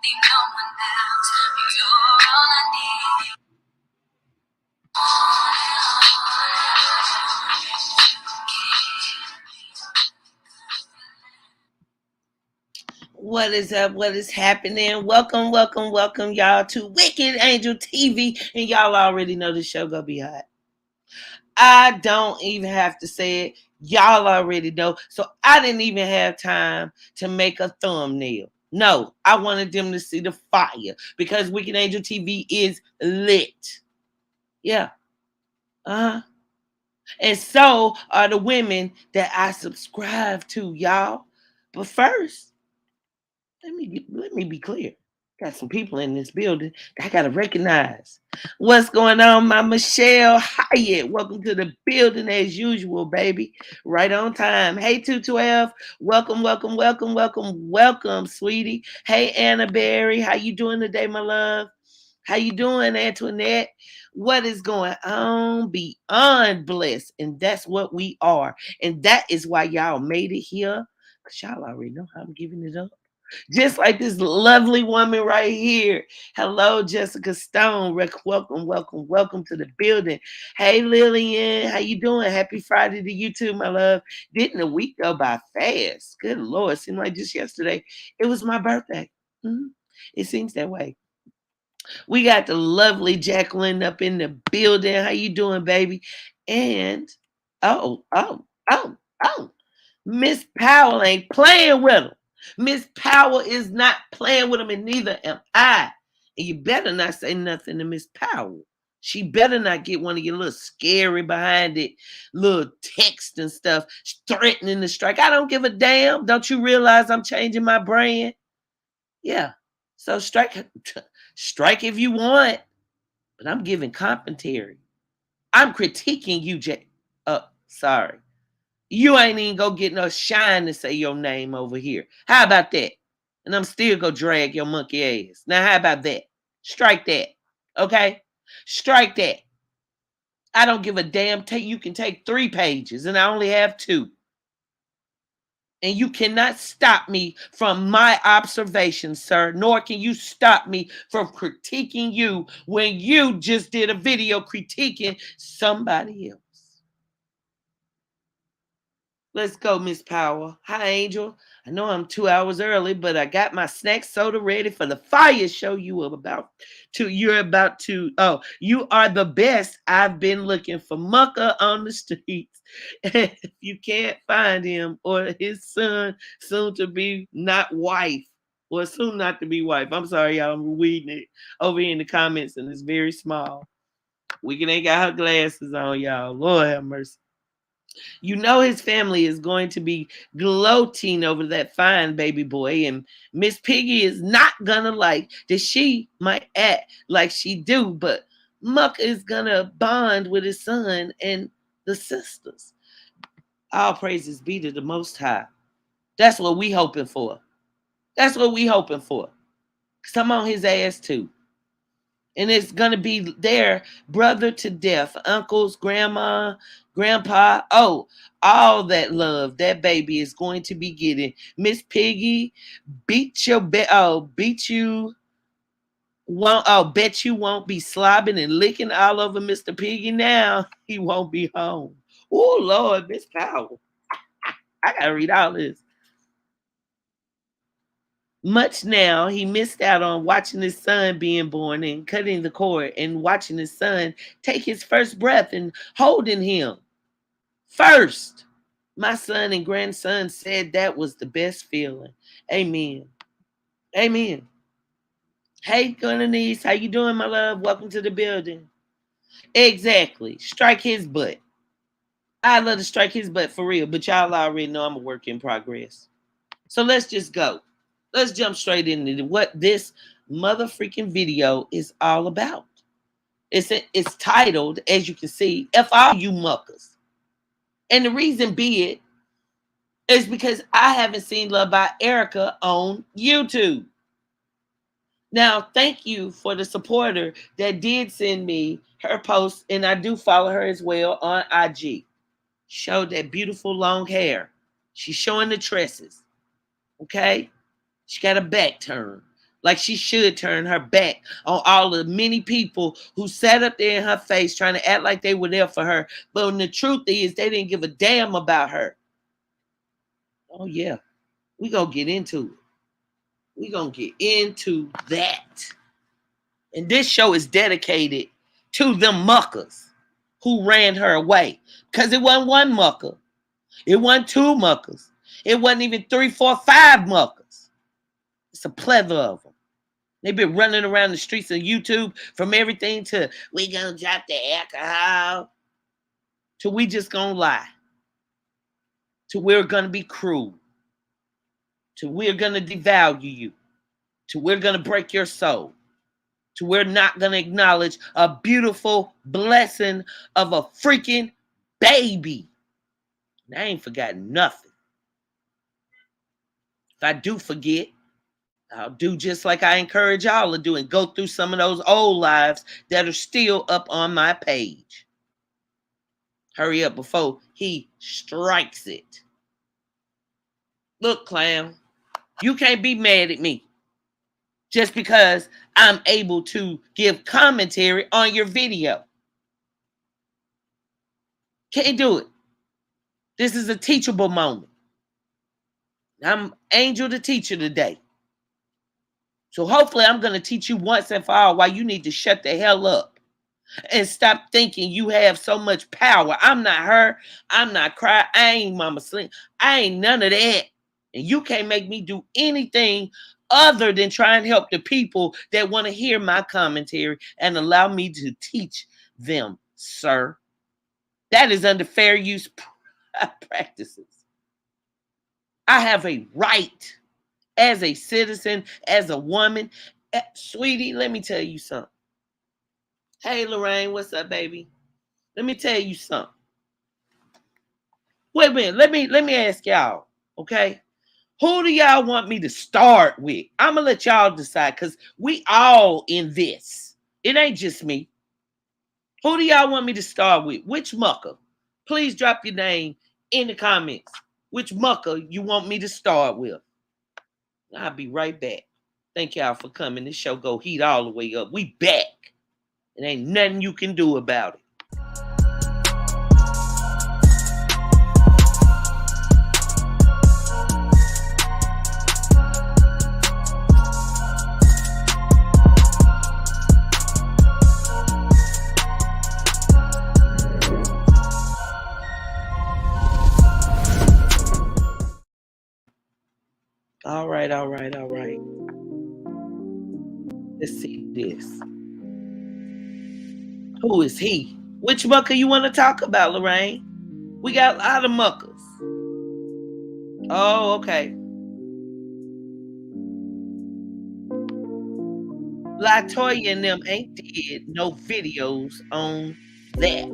no one else. You're all I need. What is up? What is happening? Welcome, welcome, welcome, y'all, to Wicked Angel TV. And y'all already know the show gonna be hot. I don't even have to say it. Y'all already know. So I didn't even have time to make a thumbnail. No, I wanted them to see the fire because Wicked Angel TV is lit. Yeah. Uh-huh. And so are the women that I subscribe to, y'all. But first, let me be clear. Got some people in this building I gotta recognize. What's going on, my Michelle Hyatt? Welcome to the building as usual, baby. Right on time. Hey, 212. Welcome, welcome, welcome, welcome, welcome, sweetie. Hey, Anna Berry. How you doing today, my love? How you doing, Antoinette? What is going on? Beyond blessed. And that's what we are. And that is why y'all made it here. Because y'all already know how I'm giving it up. Just like this lovely woman right here. Hello, Jessica Stone. Welcome, welcome, welcome to the building. Hey, Lillian. How you doing? Happy Friday to you too, my love. Didn't the week go by fast? Good Lord. Seemed like just yesterday. It was my birthday. It seems that way. We got the lovely Jacqueline up in the building. How you doing, baby? And oh, Miss Powell ain't playing with him. Miss Powell is not playing with him, and neither am I. And you better not say nothing to Miss Powell. She better not get one of your little scary behind it, little text and stuff, threatening to strike. I don't give a damn. Don't you realize I'm changing my brand? Yeah. So strike if you want, but I'm giving commentary. I'm critiquing you, Jay. Sorry. You ain't even go get no shine to say your name over here. How about that? And I'm still gonna drag your monkey ass. Now, how about that? Strike that. Okay? Strike that. I don't give a damn. You can take 3 pages, and I only have 2. And you cannot stop me from my observations, sir, nor can you stop me from critiquing you when you just did a video critiquing somebody else. Let's go, Miss Power. Hi, Angel. I know I'm 2 hours early, but I got my snack soda ready for the fire show you are about to. Oh, you are the best. I've been looking for Mucker on the streets. If you can't find him or his son, soon to be not wife, or soon not to be wife. I'm sorry, y'all. I'm reading it over here in the comments, and it's very small. Wicked ain't got her glasses on, y'all. Lord have mercy. You know his family is going to be gloating over that fine baby boy, and Miss Piggy is not gonna like that she might act like she do, but Muck is gonna bond with his son and the sisters. All praises be to the Most High. That's what we hoping for. That's what we hoping for. Come on his ass too. And it's going to be their brother to death, uncles, grandma, grandpa. Oh, all that love that baby is going to be getting. Miss Piggy, beat you. Bet you won't be slobbing and licking all over Mr. Piggy now. He won't be home. Oh, Lord, Miss Powell. I got to read all this. Much now, he missed out on watching his son being born and cutting the cord and watching his son take his first breath and holding him. First, my son and grandson said that was the best feeling. Amen. Amen. Hey, Gunanese, how you doing, my love? Welcome to the building. Exactly. Strike his butt. I love to strike his butt for real, but y'all already know I'm a work in progress. So let's just go. Let's jump straight into what this mother freaking video is all about. It's titled, as you can see, F all you muckers. And the reason be it is because I haven't seen LuvdBy Erica on YouTube. Now, thank you for the supporter that did send me her post, and I do follow her as well on IG. Showed that beautiful long hair. She's showing the tresses. Okay? She got a back turn. Like she should turn her back on all the many people who sat up there in her face trying to act like they were there for her. But when the truth is, they didn't give a damn about her. Oh, yeah. We gonna get into it. We gonna get into that. And this show is dedicated to them muckers who ran her away. Because it wasn't one mucker. It wasn't two muckers. It wasn't even 3, 4, 5 muckers. It's a plethora of them. They've been running around the streets of YouTube from everything to we gonna drop the alcohol to we just gonna lie. To we're gonna be cruel. To we're gonna devalue you. To we're gonna break your soul. To we're not gonna acknowledge a beautiful blessing of a freaking baby. And I ain't forgotten nothing. If I do forget, I'll do just like I encourage y'all to do and go through some of those old lives that are still up on my page. Hurry up before he strikes it. Look, clown, you can't be mad at me just because I'm able to give commentary on your video. Can't do it. This is a teachable moment. I'm Angel the teacher today. So hopefully I'm going to teach you once and for all why you need to shut the hell up and stop thinking you have so much power. I'm not her. I'm not cry. I ain't Mama Slim. I ain't none of that. And you can't make me do anything other than try and help the people that want to hear my commentary and allow me to teach them, sir. That is under fair use practices. I have a right as a citizen, as a woman. Sweetie, let me tell you something. Hey, Lorraine, what's up, baby? Let me tell you something. Wait a minute. Let me ask y'all, okay? Who do y'all want me to start with? I'm going to let y'all decide because we all in this. It ain't just me. Who do y'all want me to start with? Which mucker? Please drop your name in the comments. Which mucker you want me to start with? I'll be right back. Thank y'all for coming. This show go heat all the way up. We back. It ain't nothing you can do about it. All right. Let's see this. Who is he? Which mucker you want to talk about, Lorraine? We got a lot of muckers. Oh, okay. LaToya and them ain't did no videos on that.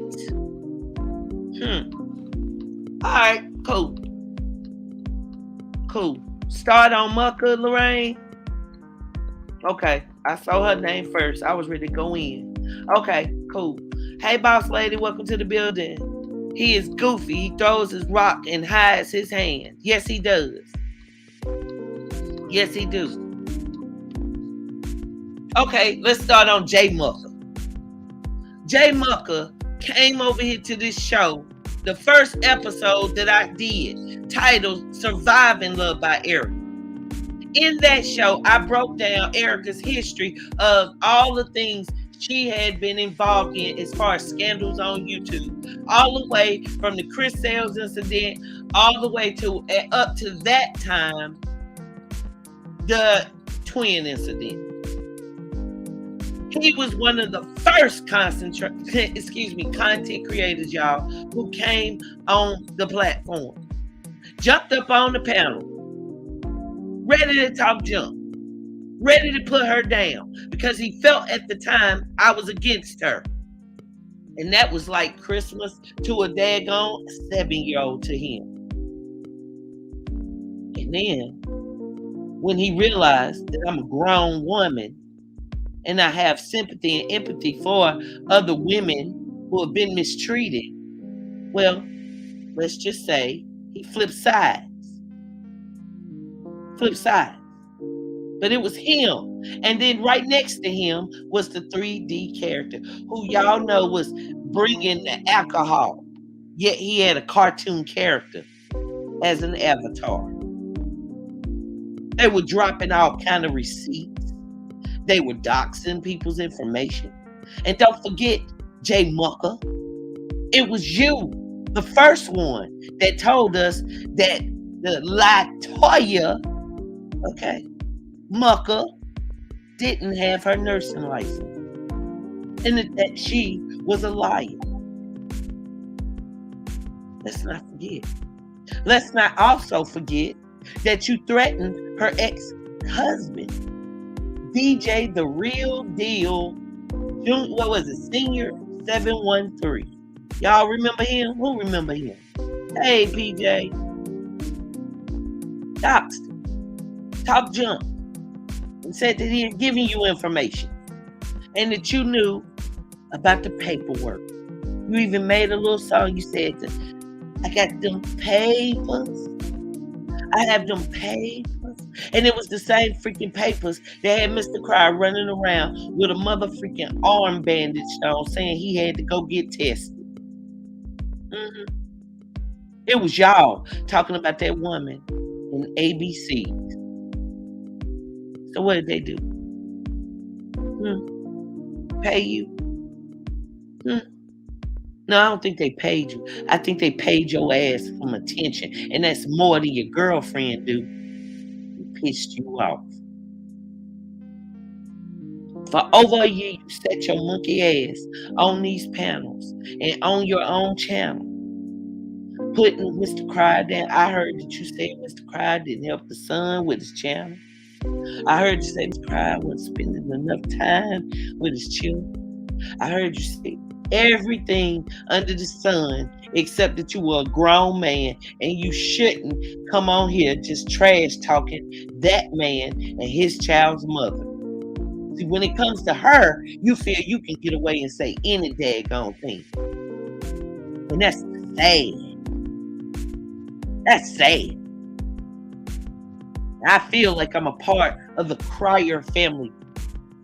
All right, cool. Start on Mucker, Lorraine. Okay, I saw her name first. I was ready to go in. Okay, cool. Hey, boss lady, welcome to the building. He is goofy. He throws his rock and hides his hand. Yes, he does. Yes, he do. Okay, let's start on J Mucker. J Mucker came over here to this show, the first episode that I did, titled Surviving LuvdBy Erica. In that show, I broke down Erica's history of all the things she had been involved in as far as scandals on YouTube, all the way from the Chris Sales incident, all the way to up to that time, the twin incident. He was one of the first content creators, y'all, who came on the platform, jumped up on the panel, ready to talk junk, ready to put her down, because he felt at the time I was against her. And that was like Christmas to a daggone 7-year-old to him. And then, when he realized that I'm a grown woman and I have sympathy and empathy for other women who have been mistreated, well, let's just say he flipped sides. But it was him. And then right next to him was the 3D character, who y'all know was bringing the alcohol. Yet he had a cartoon character as an avatar. They were dropping all kind of receipts. They were doxing people's information. And don't forget, J Mucker, it was you, the first one, that told us that the Latoya, okay, Mucker, didn't have her nursing license, and that she was a liar. Let's not forget. Let's not also forget that you threatened her ex-husband, DJ the Real Deal, what was it, Senior 713. Y'all remember him? Who remember him? Hey, PJ. Doxed. Talk junk. And said that he had given you information. And that you knew about the paperwork. You even made a little song. You said, I got them papers. I have them papers. And it was the same freaking papers that had Mr. Cry running around with a mother freaking arm bandage on, saying he had to go get tested. It was y'all talking about that woman in ABC. So what did they do? Pay you? No, I don't think they paid you. I think they paid your ass some attention. And that's more than your girlfriend do. Pissed you off. For over a year, you set your monkey ass on these panels and on your own channel, putting Mr. Cry down. I heard that you said Mr. Cry didn't help the son with his channel. I heard you say Mr. Cry wasn't spending enough time with his children. I heard you say everything under the sun except that you were a grown man and you shouldn't come on here just trash talking that man and his child's mother. See, when it comes to her, you feel you can get away and say any daggone thing. And that's sad. That's sad. I feel like I'm a part of the Crier family,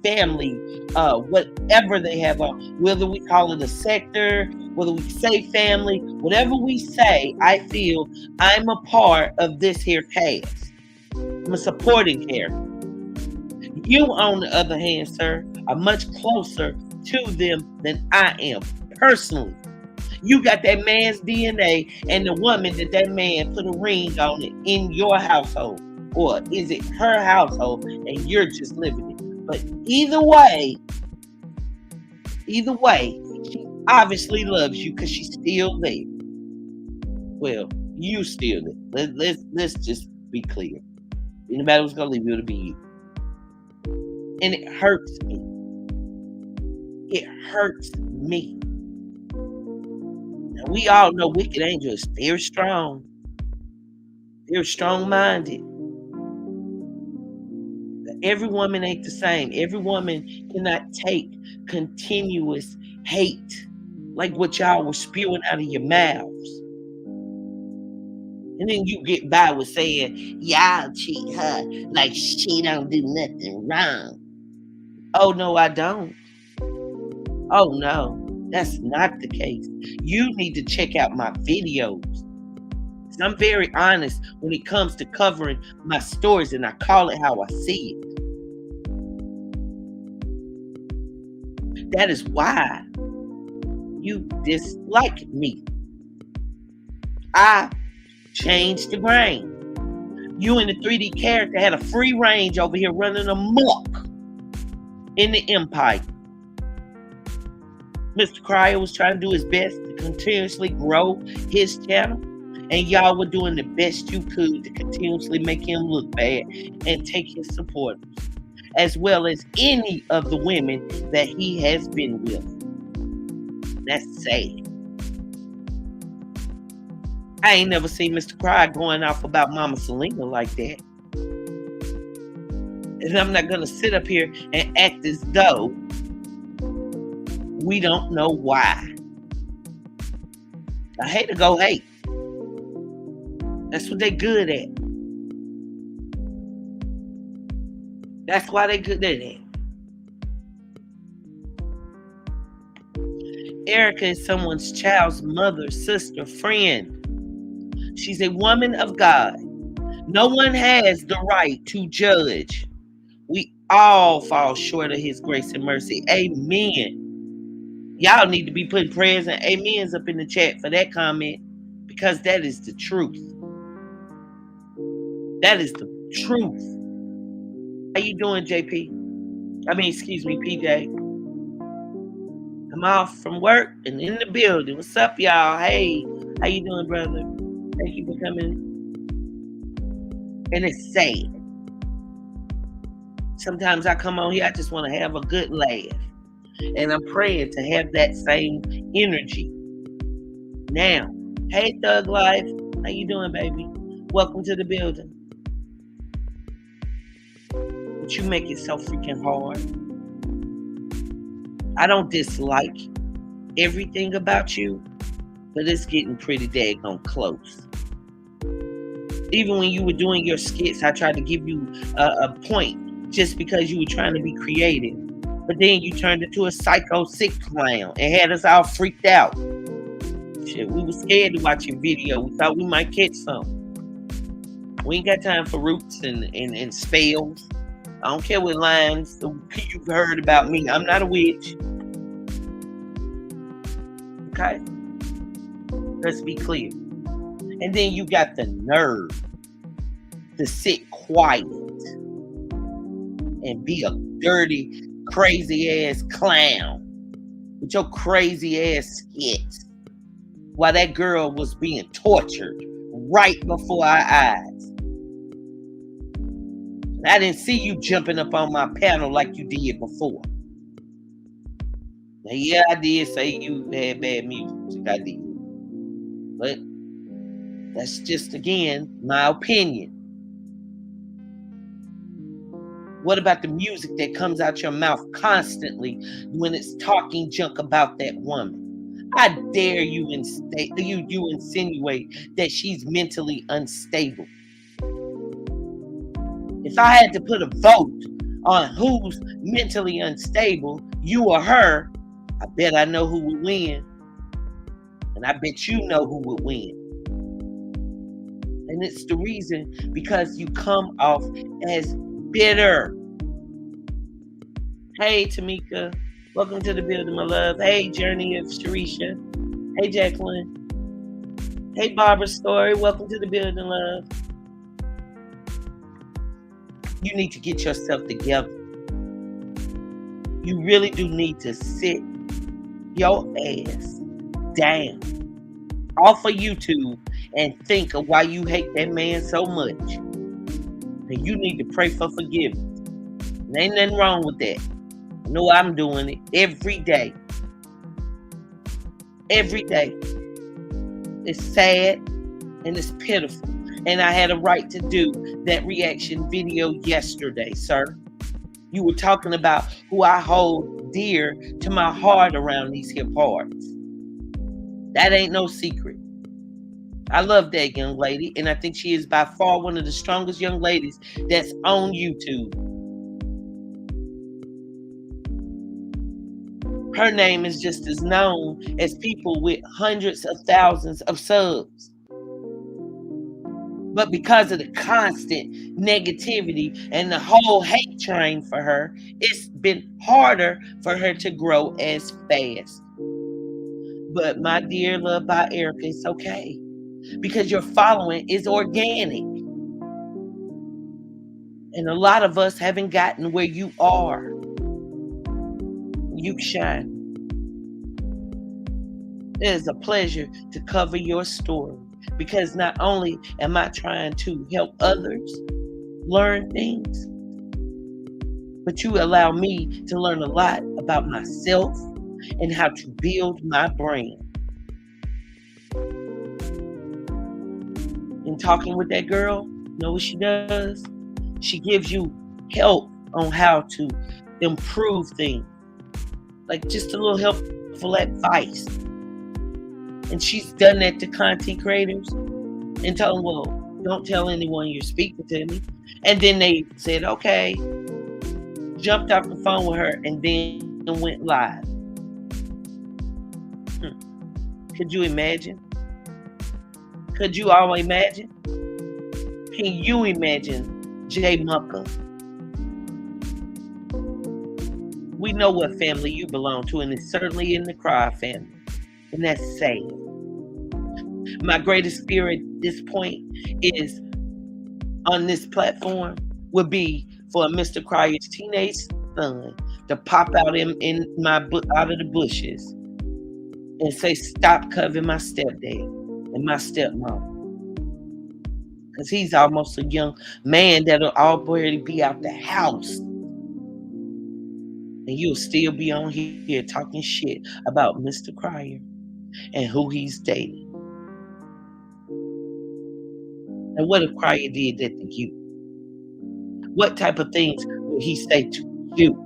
whatever they have on, whether we call it a sector, whether we say family, whatever we say, I feel I'm a part of this here cast. I'm a supporting character. You, on the other hand, sir, are much closer to them than I am, personally. You got that man's DNA and the woman that man put a ring on it in your household. Or is it her household and you're just living it? But either way, she obviously loves you because she's still there. Well, you still there. Let's just be clear. Anybody who's gonna leave you, it'll be you. And it hurts me. It hurts me. Now, we all know Wicked Angel is very strong. Very strong-minded. Every woman ain't the same. Every woman cannot take continuous hate like what y'all were spewing out of your mouths. And then you get by with saying, y'all treat her like she don't do nothing wrong. Oh, no, I don't. Oh, no, that's not the case. You need to check out my videos. I'm very honest when it comes to covering my stories, and I call it how I see it. That is why you dislike me. I changed the brain. You and the 3D character had a free range over here running amok in the empire. Mr. Crier was trying to do his best to continuously grow his channel. And y'all were doing the best you could to continuously make him look bad and take his supporters, as well as any of the women that he has been with. That's sad. I ain't never seen Mr. Cry going off about Mama Selena like that. And I'm not going to sit up here and act as though we don't know why. I hate to go hate. That's what they good at. That's why they good at it. Erica is someone's child's mother, sister, friend. She's a woman of God. No one has the right to judge. We all fall short of his grace and mercy. Amen. Y'all need to be putting prayers and amens up in the chat for that comment, because that is the truth. That is the truth. How you doing, JP? Excuse me, PJ. I'm off from work and in the building. What's up, y'all? Hey, how you doing, brother? Thank you for coming. And it's sad. Sometimes I come on here, I just want to have a good laugh. And I'm praying to have that same energy. Now, hey, Thug Life. How you doing, baby? Welcome to the building. But you make it so freaking hard. I don't dislike everything about you, but it's getting pretty daggone close. Even when you were doing your skits, I tried to give you a point just because you were trying to be creative. But then you turned into a psycho sick clown and had us all freaked out. Shit, we were scared to watch your video. We thought we might catch something. We ain't got time for roots and spells. I don't care what lines you've heard about me. I'm not a witch. Okay? Let's be clear. And then you got the nerve to sit quiet and be a dirty, crazy ass clown with your crazy ass skits while that girl was being tortured right before our eyes. I didn't see you jumping up on my panel like you did before. Now, yeah, I did say you had bad music. I did. But that's just, again, my opinion. What about the music that comes out your mouth constantly when it's talking junk about that woman? I dare you insinuate that she's mentally unstable. If I had to put a vote on who's mentally unstable, you or her, I bet I know who would win. And I bet you know who would win. And it's the reason because you come off as bitter. Hey, Tamika. Welcome to the building, my love. Hey, Journey of Sharisha. Hey, Jacqueline. Hey, Barbara Story. Welcome to the building, love. You need to get yourself together. You really do need to sit your ass down off of YouTube and think of why you hate that man so much. And you need to pray for forgiveness. There ain't nothing wrong with that. I know I'm doing it every day. Every day. It's sad and it's pitiful. And I had a right to do that reaction video yesterday, sir. You were talking about who I hold dear to my heart around these hip parts. That ain't no secret. I love that young lady, and I think she is by far one of the strongest young ladies that's on YouTube. Her name is just as known as people with hundreds of thousands of subs. But because of the constant negativity and the whole hate train for her, it's been harder for her to grow as fast. But my dear LuvdBy Erica, it's okay. Because your following is organic. And a lot of us haven't gotten where you are. You shine. It is a pleasure to cover your story. Because not only am I trying to help others learn things, but you allow me to learn a lot about myself and how to build my brand. In talking with that girl, you know what she does? She gives you help on how to improve things. Like just a little helpful advice. And she's done that to content creators and told them, well, don't tell anyone you're speaking to me. And then they said, okay, jumped off the phone with her, and then went live. Could you imagine? Could you all imagine? Can you imagine J Mucker? We know what family you belong to, and it's certainly in the Cry family. And that's sad. My greatest fear at this point is on this platform would be for Mr. Cryer's teenage son to pop out out of the bushes and say, "Stop covering my stepdad and my stepmom." Because he's almost a young man that'll already be out the house. And you'll still be on here talking shit about Mr. Cryer and who he's dating. And what if Cryer did that to you? What type of things would he say to you?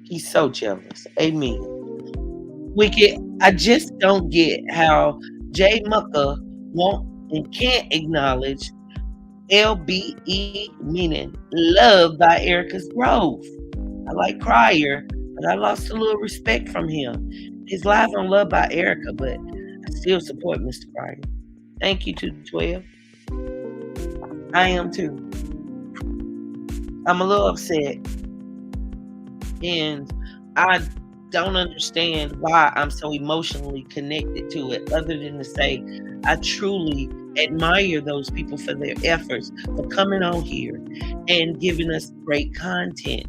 He's so jealous. Amen. Wicked, I just don't get how J Mucker won't and can't acknowledge LBE, meaning Love by Erica's Grove. I like Cryer, but I lost a little respect from him. He's live on Love by Erica, but I still support Mr. Cryer. Thank you, 212. I am too. I'm a little upset, and I don't understand why I'm so emotionally connected to it, other than to say I truly admire those people for their efforts, for coming on here and giving us great content.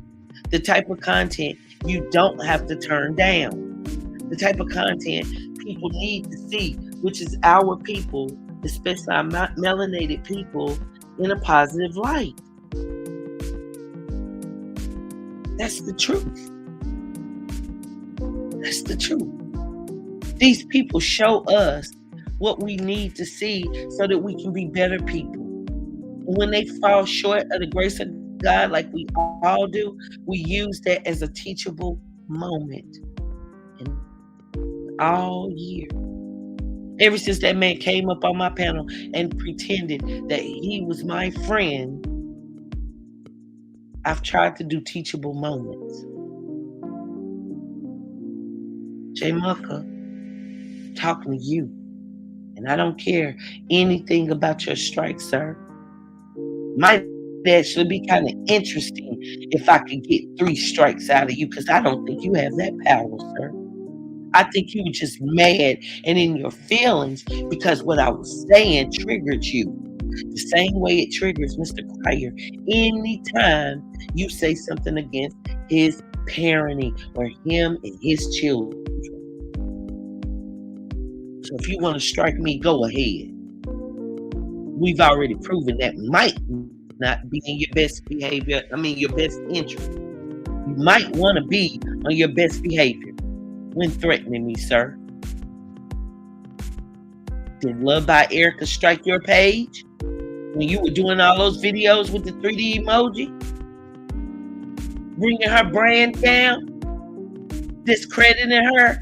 The type of content you don't have to turn down. The type of content people need to see, which is our people, especially our melanated people, in a positive light. That's the truth. That's the truth. These people show us what we need to see so that we can be better people. And when they fall short of the grace of God, like we all do, we use that as a teachable moment. And all year, ever since that man came up on my panel and pretended that he was my friend, I've tried to do teachable moments. J Mucker, talking to you. And I don't care anything about your strike, sir. Might actually be kind of interesting if I could get 3 strikes out of you, because I don't think you have that power, sir. I think you were just mad and in your feelings because what I was saying triggered you. The same way it triggers Mr. Cryer anytime you say something against his parenting or him and his children. So if you want to strike me, go ahead. We've already proven that might not be in your best behavior. Your best interest. You might want to be on your best behavior when threatening me, sir. Did Love by Erica strike your page when you were doing all those videos with the 3D emoji? Bringing her brand down? Discrediting her?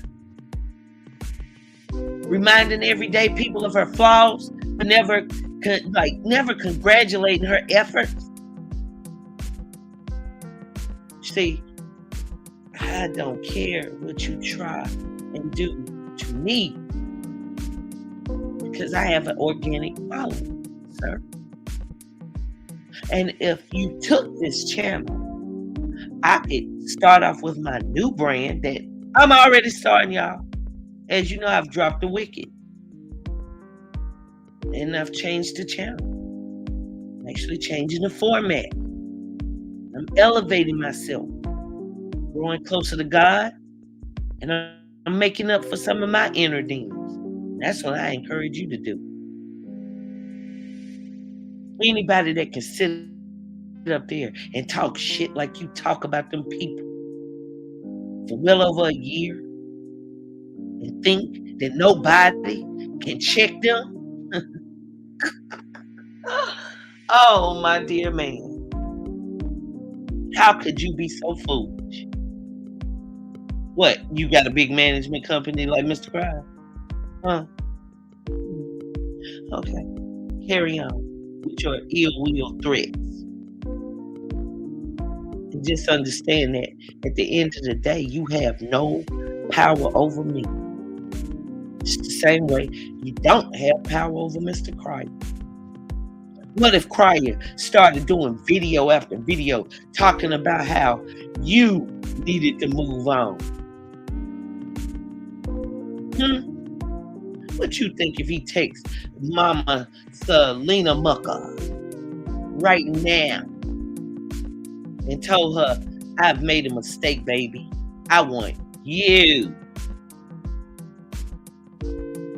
Reminding everyday people of her flaws, but never congratulating her efforts? See, I don't care what you try and do to me, because I have an organic following, sir. And if you took this channel, I could start off with my new brand that I'm already starting, y'all. As you know, I've dropped the wicked. And I've changed the channel. I'm actually changing the format. I'm elevating myself. Growing closer to God. And I'm making up for some of my inner demons. That's what I encourage you to do. Anybody that can sit up there and talk shit like you talk about them people for well over a year and think that nobody can check them. Oh, my dear man. How could you be so foolish? What, you got a big management company like Mr. Cryer? Huh? Okay. Carry on with your ill will threats. just understand that at the end of the day, you have no power over me. It's the same way you don't have power over Mr. Cryer. What if Cryer started doing video after video talking about how you needed to move on? What you think if he takes Mama Selena Mucker right now and told her, I've made a mistake, baby. I want you.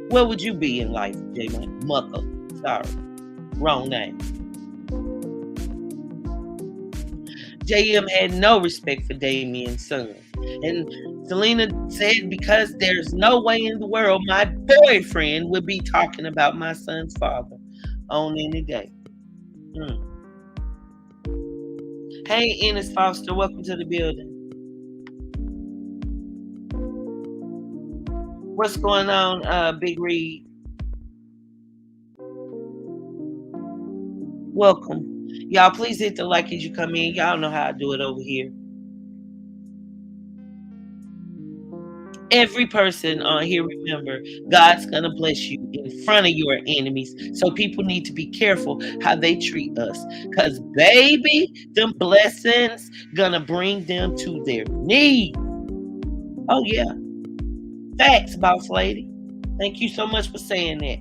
Where would you be in life, J. Mucker? Sorry. Wrong name. JM had no respect for Damien's son. And Selena said, because there's no way in the world my boyfriend would be talking about my son's father on any day. Hey, Ennis Foster, welcome to the building. What's going on, Big Reed? Welcome. Y'all, please hit the like as you come in. Y'all know how I do it over here. Every person on here, remember, God's going to bless you in front of your enemies. So people need to be careful how they treat us. Because, baby, them blessings going to bring them to their knees. Oh, yeah. Facts, boss lady. Thank you so much for saying that.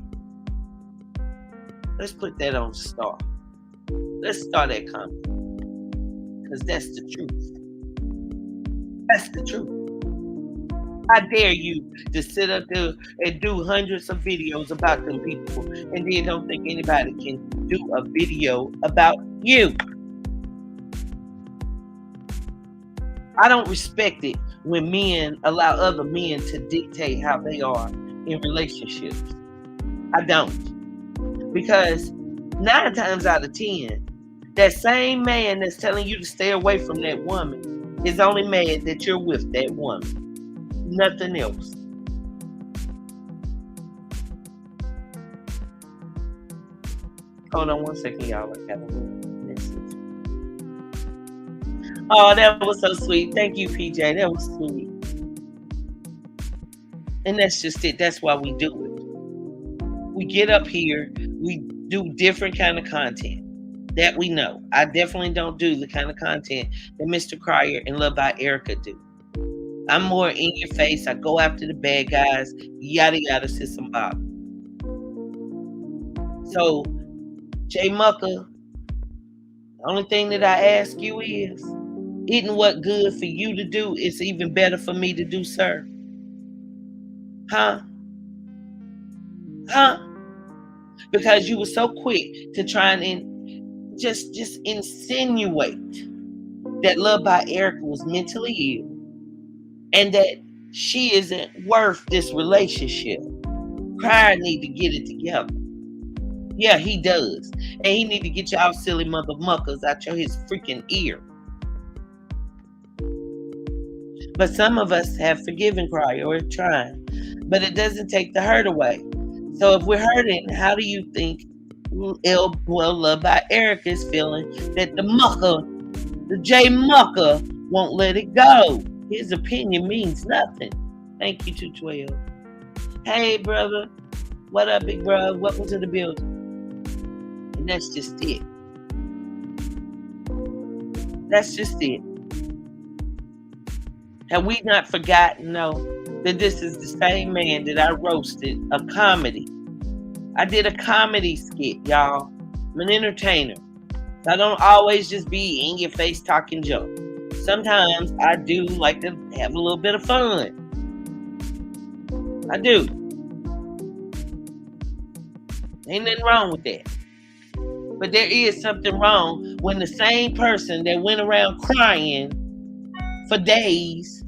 Let's put that on star. Let's start that comment. Because that's the truth. That's the truth. I dare you to sit up there and do hundreds of videos about them people and then don't think anybody can do a video about you. I don't respect it when men allow other men to dictate how they are in relationships. I don't. Because 9 times out of 10, that same man that's telling you to stay away from that woman is only mad that you're with that woman. Nothing else. Hold on one second, y'all. I got a message. Oh, that was so sweet. Thank you, PJ. That was sweet. And that's just it. That's why we do it. We get up here. We do different kind of content that we know. I definitely don't do the kind of content that Mr. Cryer and LuvdBy Erica do. I'm more in your face. I go after the bad guys. Yada yada, sis and Bob. So, J. Mucker, the only thing that I ask you is, isn't what good for you to do is even better for me to do, sir? Huh? Because you were so quick to try and just insinuate that LuvdBy Erica was mentally ill. And that she isn't worth this relationship. Cryer need to get it together. Yeah, he does. And he need to get y'all silly mother muckers out his freaking ear. But some of us have forgiven Cryer or trying. But it doesn't take the hurt away. So if we're hurting, how do you think LuvdBy Erica is feeling that the J Mucker won't let it go? His opinion means nothing. Thank you, 212. Hey, brother. What up, big bro? Welcome to the building. And that's just it. That's just it. Have we not forgotten, though, that this is the same man that I roasted a comedy? I did a comedy skit, y'all. I'm an entertainer. So I don't always just be in your face talking junk. Sometimes I do like to have a little bit of fun. I do. Ain't nothing wrong with that. But there is something wrong when the same person that went around crying for days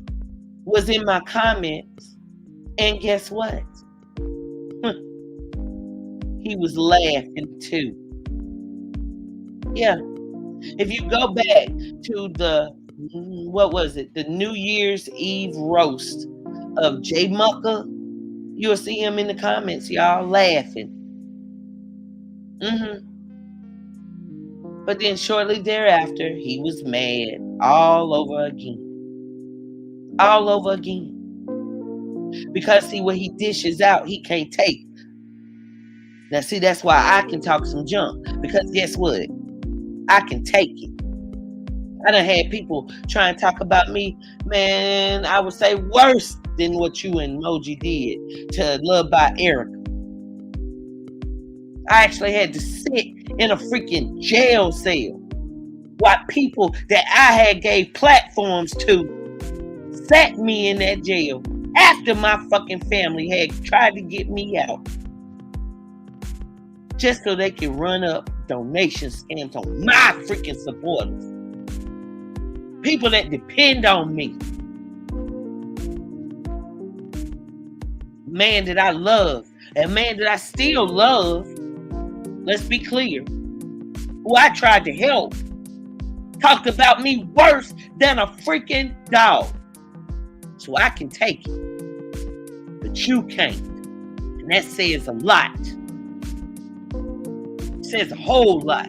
was in my comments. And guess what? He was laughing too. Yeah. If you go back to the New Year's Eve roast of J Mucker, you'll see him in the comments, y'all, laughing. But then shortly thereafter, he was mad. all over again. All over again. Because see, what he dishes out, he can't take. Now see, that's why I can talk some junk. Because guess what? I can take it. I done had people try and talk about me, man, I would say worse than what you and Moji did to LuvdBy Erica. I actually had to sit in a freaking jail cell while people that I had gave platforms to sat me in that jail after my fucking family had tried to get me out. Just so they could run up donation scams on my freaking supporters. People that depend on me. Man that I love. A man that I still love. Let's be clear. Who I tried to help. Talked about me worse than a freaking dog. So I can take it. But you can't. And that says a lot. It says a whole lot.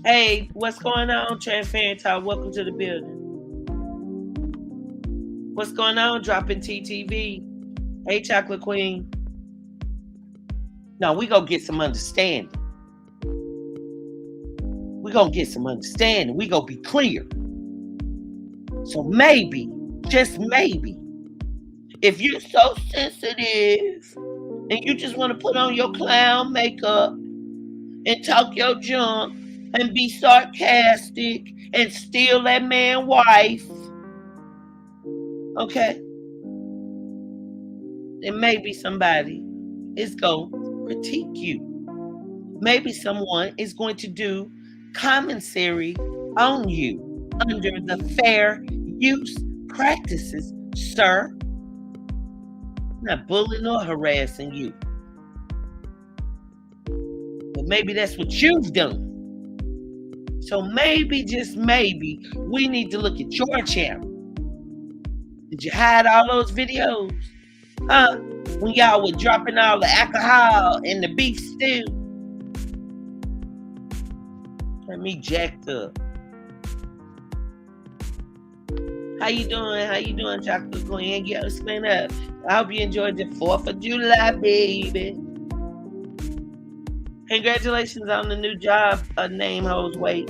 Hey, what's going on, Transparent Talk? Welcome to the building. What's going on, Dropping TTV? Hey, Chocolate Queen. No, we gonna get some understanding. We gonna get some understanding. We gonna be clear. So maybe, just maybe, if you're so sensitive and you just want to put on your clown makeup and talk your junk, and be sarcastic and steal that man's wife, okay? Then maybe somebody is going to critique you. Maybe someone is going to do commentary on you under the FairUse Practices, sir. I'm not bullying or harassing you. But maybe that's what you've done. So maybe, just maybe, we need to look at your channel. Did you hide all those videos? Huh? When y'all were dropping all the alcohol and the beef stew? Got me jacked up. How you doing? How you doing, Chocolate Queen? Yo, spin up. I hope you enjoyed the 4th of July, baby. Congratulations on the new job. A name holds weight.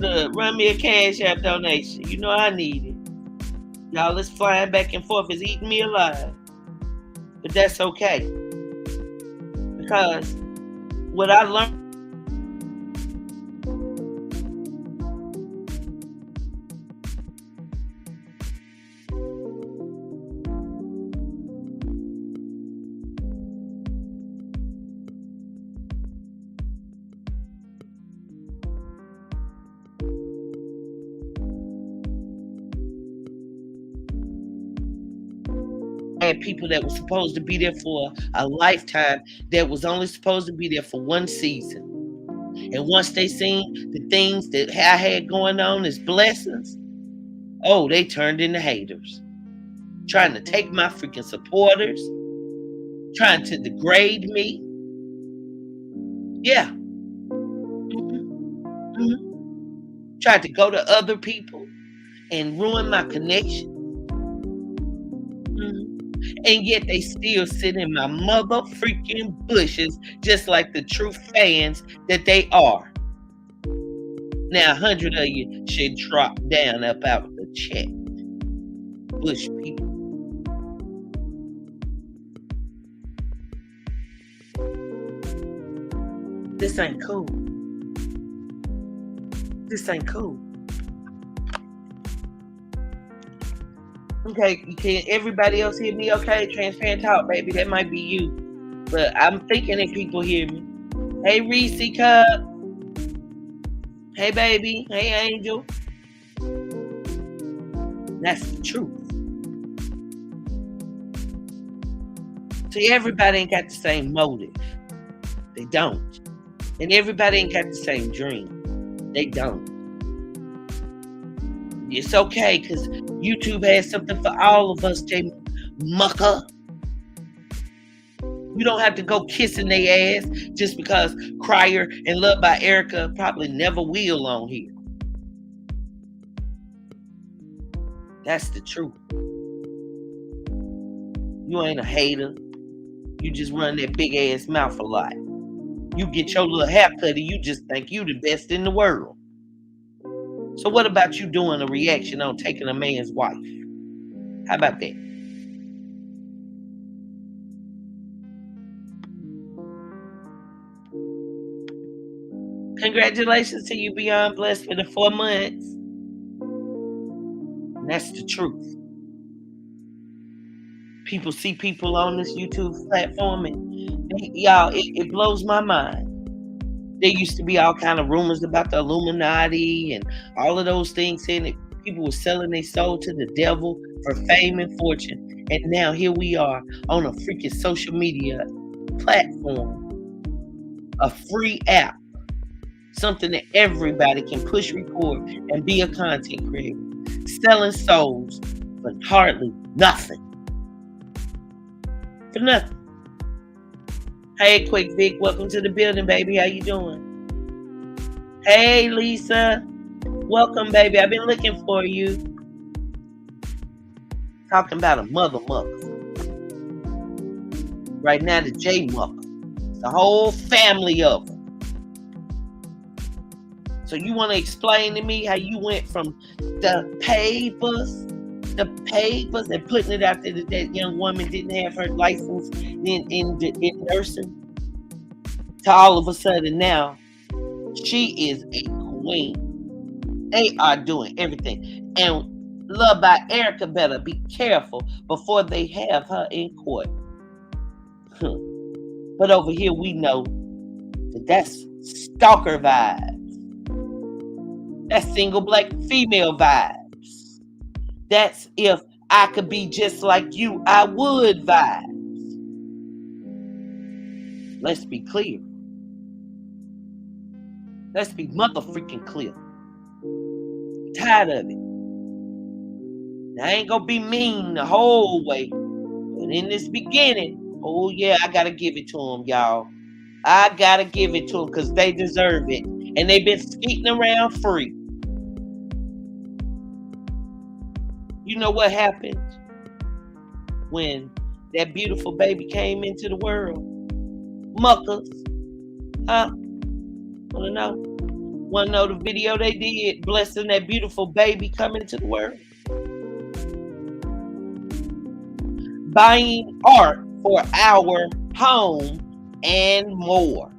Look, run me a Cash App donation. You know I need it. Y'all, this flying back and forth is eating me alive. But that's okay. Because what I learned had people that were supposed to be there for a lifetime that was only supposed to be there for one season. And once they seen the things that I had going on as blessings, oh, they turned into haters. Trying to take my freaking supporters. Trying to degrade me. Yeah. Tried to go to other people and ruin my connection. And yet they still sit in my mother freaking bushes just like the true fans that they are. Now 100 of you should drop down up out the chat. Bush people. This ain't cool. This ain't cool. Okay, can everybody else hear me okay? Transparent Talk, baby. That might be you. But I'm thinking that people hear me. Hey, Reese Cup. Hey, baby. Hey, Angel. That's the truth. See, everybody ain't got the same motive. They don't. And everybody ain't got the same dream. They don't. It's okay, because YouTube has something for all of us, Mucker. You don't have to go kissing their ass just because Crier and LuvdBy Erica probably never will on here. That's the truth. You ain't a hater. You just run that big ass mouth a lot. You get your little haircut and you just think you the best in the world. So what about you doing a reaction on taking a man's wife? How about that? Congratulations to you, Beyond Blessed, for the 4 months. And that's the truth. People see people on this YouTube platform, and y'all, it blows my mind. There used to be all kind of rumors about the Illuminati and all of those things, saying that people were selling their soul to the devil for fame and fortune. And now here we are on a freaking social media platform, a free app, something that everybody can push record and be a content creator, selling souls for hardly nothing. For nothing. Hey, Quick Vic, welcome to the building, baby. How you doing? Hey, Lisa, welcome, baby. I've been looking for you. Talking about a mother mucker. Right now, the J mucker. The whole family of them. So you want to explain to me how you went from the papers and putting it out there that that young woman didn't have her license in nursing, to all of a sudden now she is a queen. They are doing everything. And LuvdBy Erica better be careful before they have her in court. But over here we know that that's stalker vibes. That's single black female vibes. That's if I could be just like you, I would vibes. Let's be clear. Let's be motherfucking clear. Tired of it. Now, I ain't gonna be mean the whole way. But in this beginning, oh yeah, I gotta give it to them, y'all. I gotta give it to them because they deserve it. And they've been skating around free. You know what happened when that beautiful baby came into the world? Muckers. Huh? Wanna know? Wanna know the video they did blessing that beautiful baby coming into the world? Buying art for our home and more.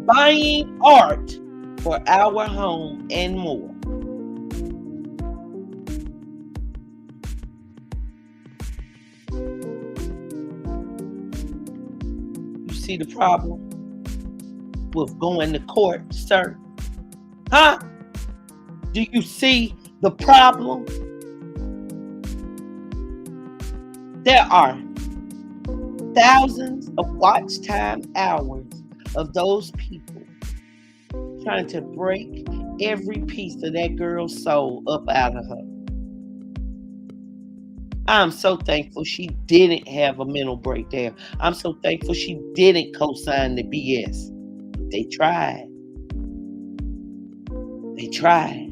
Buying art for our home and more. You see the problem with going to court, sir? Huh? Do you see the problem? There are thousands of watch time hours of those people trying to break every piece of that girl's soul up out of her. I'm so thankful she didn't have a mental breakdown. I'm so thankful she didn't co-sign the BS. But they tried. They tried.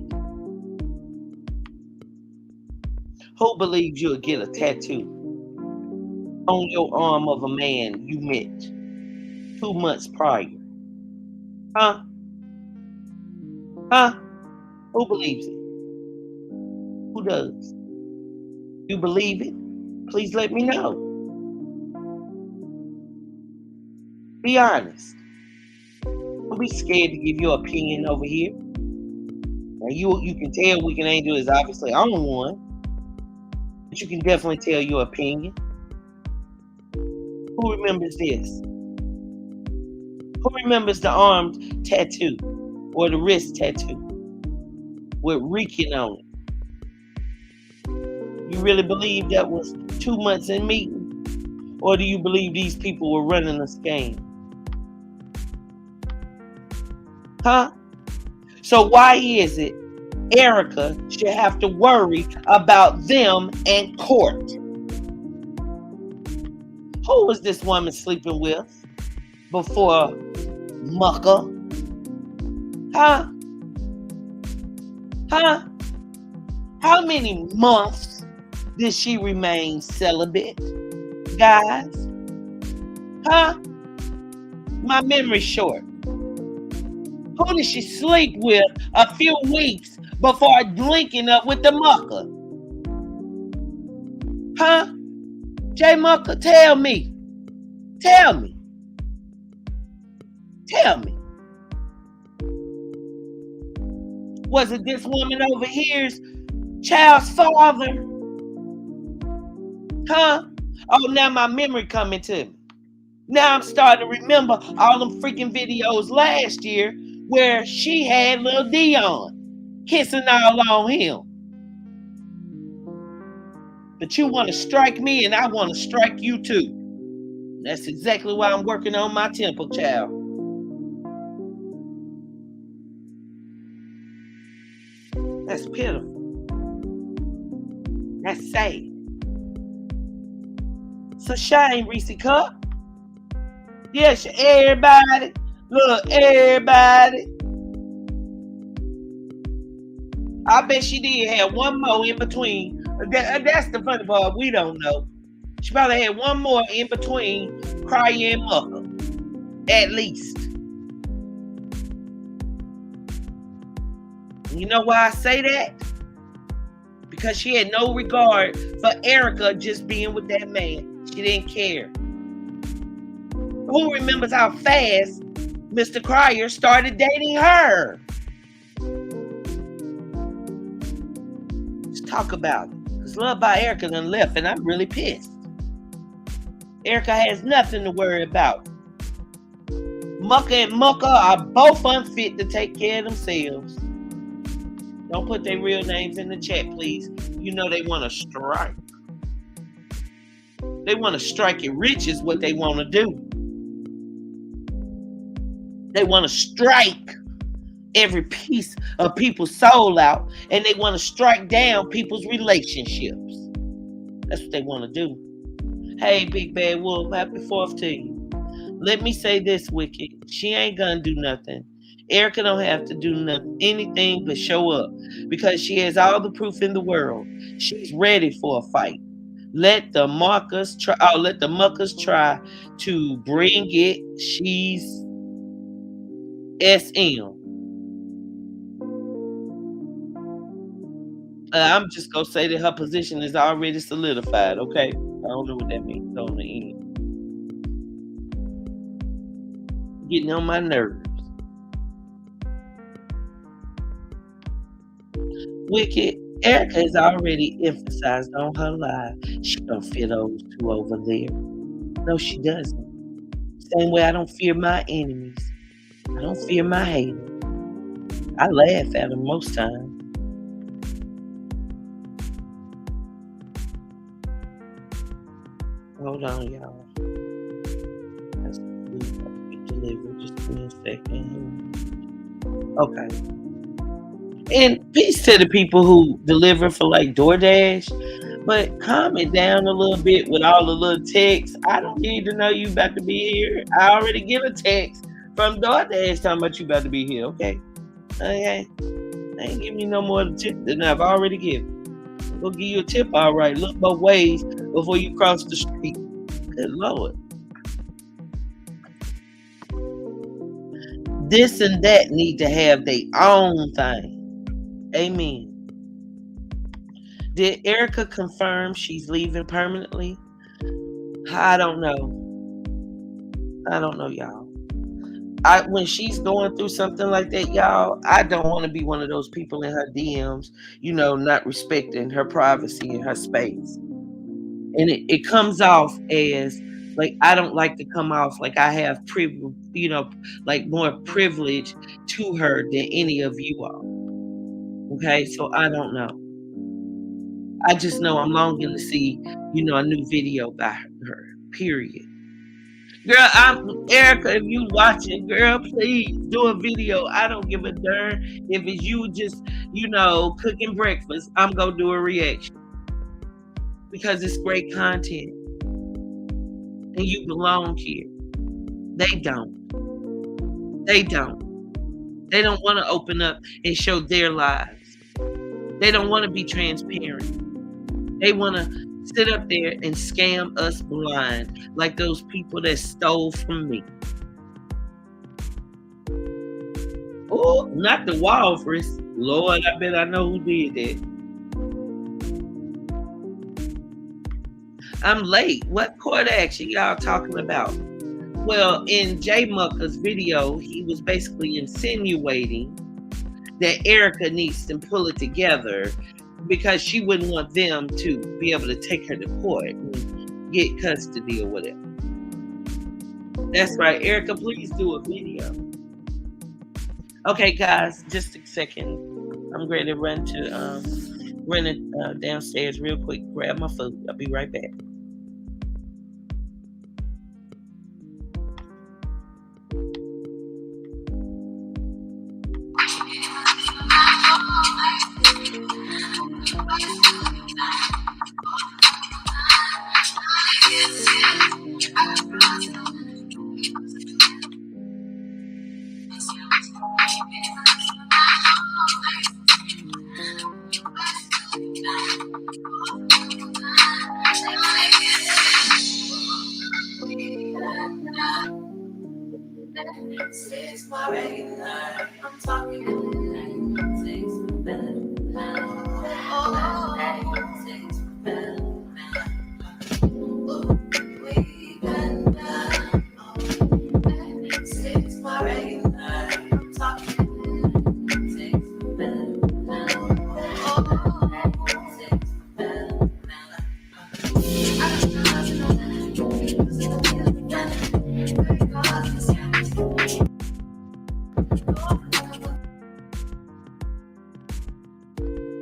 Who believes you'll get a tattoo on your arm of a man you met 2 months prior? Huh? Huh? Who believes it? Who does? You believe it? Please let me know. Be honest. Don't be scared to give your opinion over here. Now you can tell Weekend Angel is obviously on one, but you can definitely tell your opinion. Who remembers this? Who remembers the arm tattoo or the wrist tattoo with Rican on it? You really believe that was 2 months in meeting? Or do you believe these people were running a scam? Huh? So why is it Erica should have to worry about them in court? Who was this woman sleeping with before Mucker? Huh? Huh? How many months did she remain celibate, guys? Huh? My memory's short. Who did she sleep with a few weeks before linking up with the Mucker? Huh? J Mucker, tell me. Tell me. Tell me. Was it this woman over here's child's father? Huh? Oh, now my memory coming to me. Now I'm starting to remember all them freaking videos last year where she had little Dion kissing all on him. But you want to strike me and I want to strike you too. That's exactly why I'm working on my temple, child. That's pitiful. That's sad. It's a shame, Reese Cup. Yes, everybody. Look, everybody. I bet she did have one more in between. That's the funny part. We don't know. She probably had one more in between Crying and Mucker. At least. You know why I say that? Because she had no regard for Erica just being with that man. She didn't care. Who remembers how fast Mr. Cryer started dating her? Let's talk about it. Because LuvdBy Erica done left and I'm really pissed. Erica has nothing to worry about. Mucker and Mucker are both unfit to take care of themselves. Don't put their real names in the chat, please. You know they want to strike. They want to strike it rich is what they want to do. They want to strike every piece of people's soul out, and they want to strike down people's relationships. That's what they want to do. Hey, Big Bad Wolf, happy 4th to you. Let me say this, Wicked. She ain't gonna do nothing. Erica don't have to do anything but show up because she has all the proof in the world. She's ready for a fight. Let the Muckers try. Let the Muckers try to bring it. She's SM. I'm just gonna say that her position is already solidified. Okay, I don't know what that means on the end. Getting on my nerves. Wicked. Erica has already emphasized on her live. She don't fear those two over there. No, she doesn't. Same way I don't fear my enemies. I don't fear my haters. I laugh at them most times. Hold on, y'all. That's delivered. Just give me a second. Okay. And peace to the people who deliver for like DoorDash, but calm it down a little bit with all the little texts. I don't need to know you about to be here. I already get a text from DoorDash talking about you about to be here. Okay. I ain't giving you no more tip than I've already given. We'll give you a tip, all right. Look both ways before you cross the street. Good Lord. This and that need to have their own thing. Amen. Did Erica confirm she's leaving permanently? I don't know. Y'all. When she's going through something like that, y'all, I don't want to be one of those people in her DMs, not respecting her privacy and her space. And it comes off as like I don't like to come off like I have privilege, like more privilege to her than any of you all. Okay, so I don't know. I just know I'm longing to see, a new video by her. Period. Girl, Erica, if you watching, girl, please do a video. I don't give a darn if it's you just, cooking breakfast. I'm gonna do a reaction because it's great content, and you belong here. They don't. They don't want to open up and show their lives. They don't want to be transparent. They want to sit up there and scam us blind like those people that stole from me. Oh, not the walrus. Lord, I bet I know who did that. I'm late. What court action y'all talking about? Well, in J Mucker's video, he was basically insinuating that Erica needs to pull it together because she wouldn't want them to be able to take her to court and get custody or whatever. That's right. Erica, please do a video. Okay, guys, just a second. I'm ready to run downstairs real quick, grab my food. I'll be right back.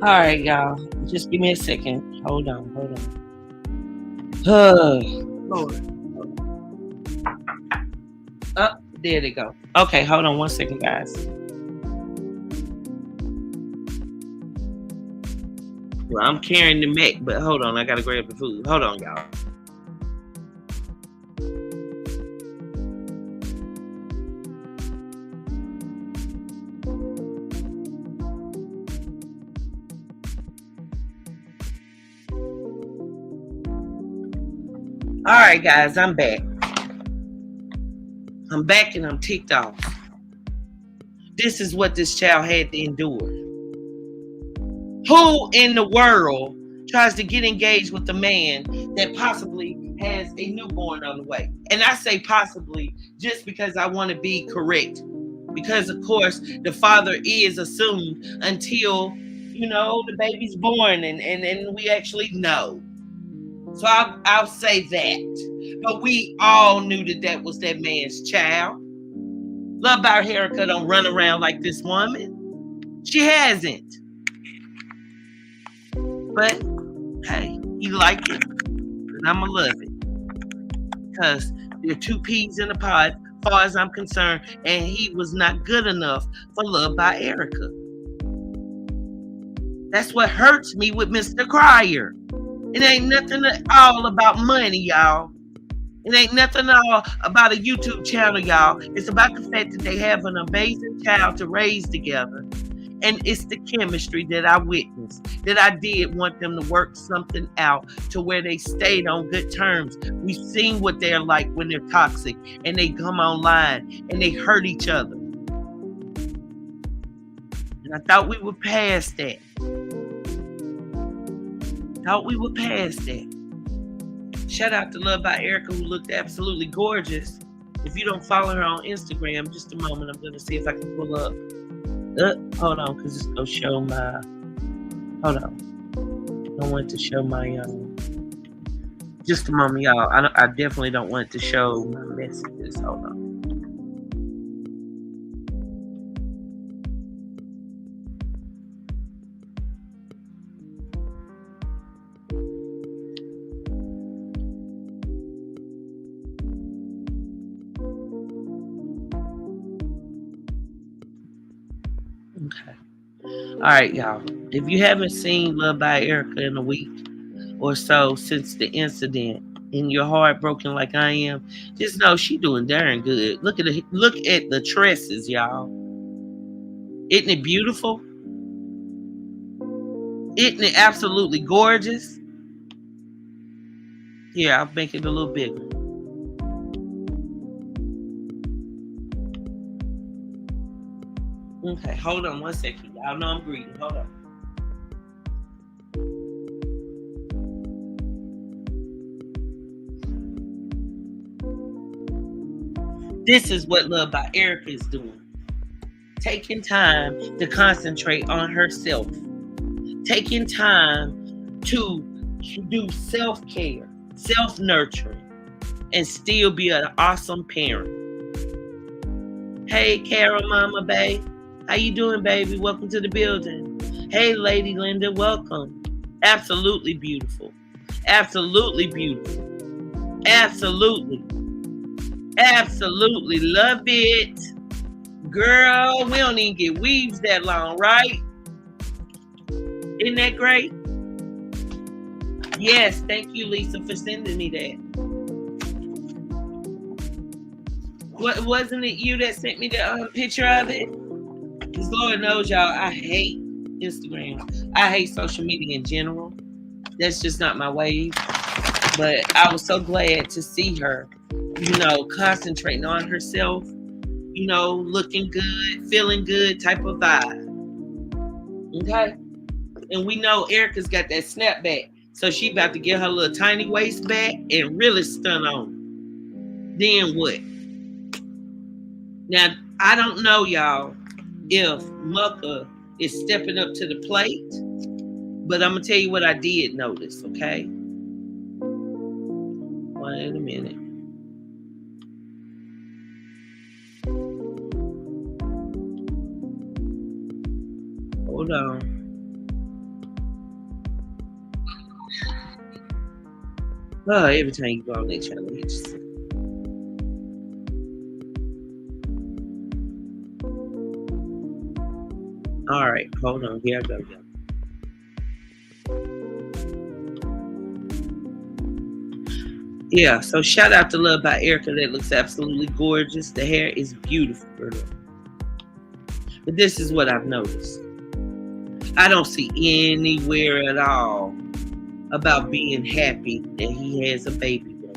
All right, y'all. Just give me a second. Hold on. Lord. Oh, there they go. Okay, hold on 1 second, guys. Well, I'm carrying the Mac, but hold on. I got to grab the food. Hold on, y'all. All right, guys, I'm back. I'm back and I'm ticked off. This is what this child had to endure. Who in the world tries to get engaged with a man that possibly has a newborn on the way? And I say possibly just because I want to be correct. Because, of course, the father is assumed until, the baby's born and we actually know. So I'll say that. But we all knew that was that man's child. LuvdBy Erica don't run around like this woman. She hasn't. But, hey, he liked it. And I'm going to love it. Because there are two peas in the pod, as far as I'm concerned. And he was not good enough for LuvdBy Erica. That's what hurts me with Mr. Crier. It ain't nothing at all about money, y'all. It ain't nothing at all about a YouTube channel, y'all. It's about the fact that they have an amazing child to raise together. And it's the chemistry that I witnessed, that I did want them to work something out to where they stayed on good terms. We've seen what they're like when they're toxic and they come online and they hurt each other. And I thought we were past that. Shout out to LuvdBy Erica, who looked absolutely gorgeous. If you don't follow her on Instagram, just a moment, I'm going to see if I can pull up. Hold on, because it's going to show my... Hold on. I don't want it to show my... Just a moment, y'all. I definitely don't want it to show my messages. Hold on. Okay. All right, y'all. If you haven't seen LuvdBy Erica in a week or so since the incident and you're heartbroken like I am, just know she doing darn good. Look at the tresses, y'all. Isn't it beautiful? Isn't it absolutely gorgeous? Here, I'll make it a little bigger. Okay, hold on one second. Y'all know I'm greedy. Hold on. This is what LuvdBy Erica is doing. Taking time to concentrate on herself. Taking time to do self-care, self-nurturing, and still be an awesome parent. Hey, Carol Mama Bay. How you doing, baby? Welcome to the building. Hey, Lady Linda. Welcome. Absolutely beautiful. Absolutely beautiful. Absolutely. Absolutely love it. Girl, we don't even get weaves that long, right? Isn't that great? Yes, thank you, Lisa, for sending me that. What, wasn't it you that sent me the picture of it? Because Lord knows, y'all, I hate Instagram. I hate social media in general. That's just not my wave. But I was so glad to see her, concentrating on herself, looking good, feeling good type of vibe. Okay? And we know Erica's got that snapback. So she about to get her little tiny waist back and really stun on. Then what? Now, I don't know, y'all, if Mucker is stepping up to the plate, but I'm going to tell you what I did notice, okay? Wait a minute. Hold on. Oh, every time you go on that channel, you just... All right, hold on. Here I go. Yeah, so shout out to LuvdBy Erica. That looks absolutely gorgeous. The hair is beautiful, girl. But this is what I've noticed. I don't see anywhere at all about being happy that he has a baby girl.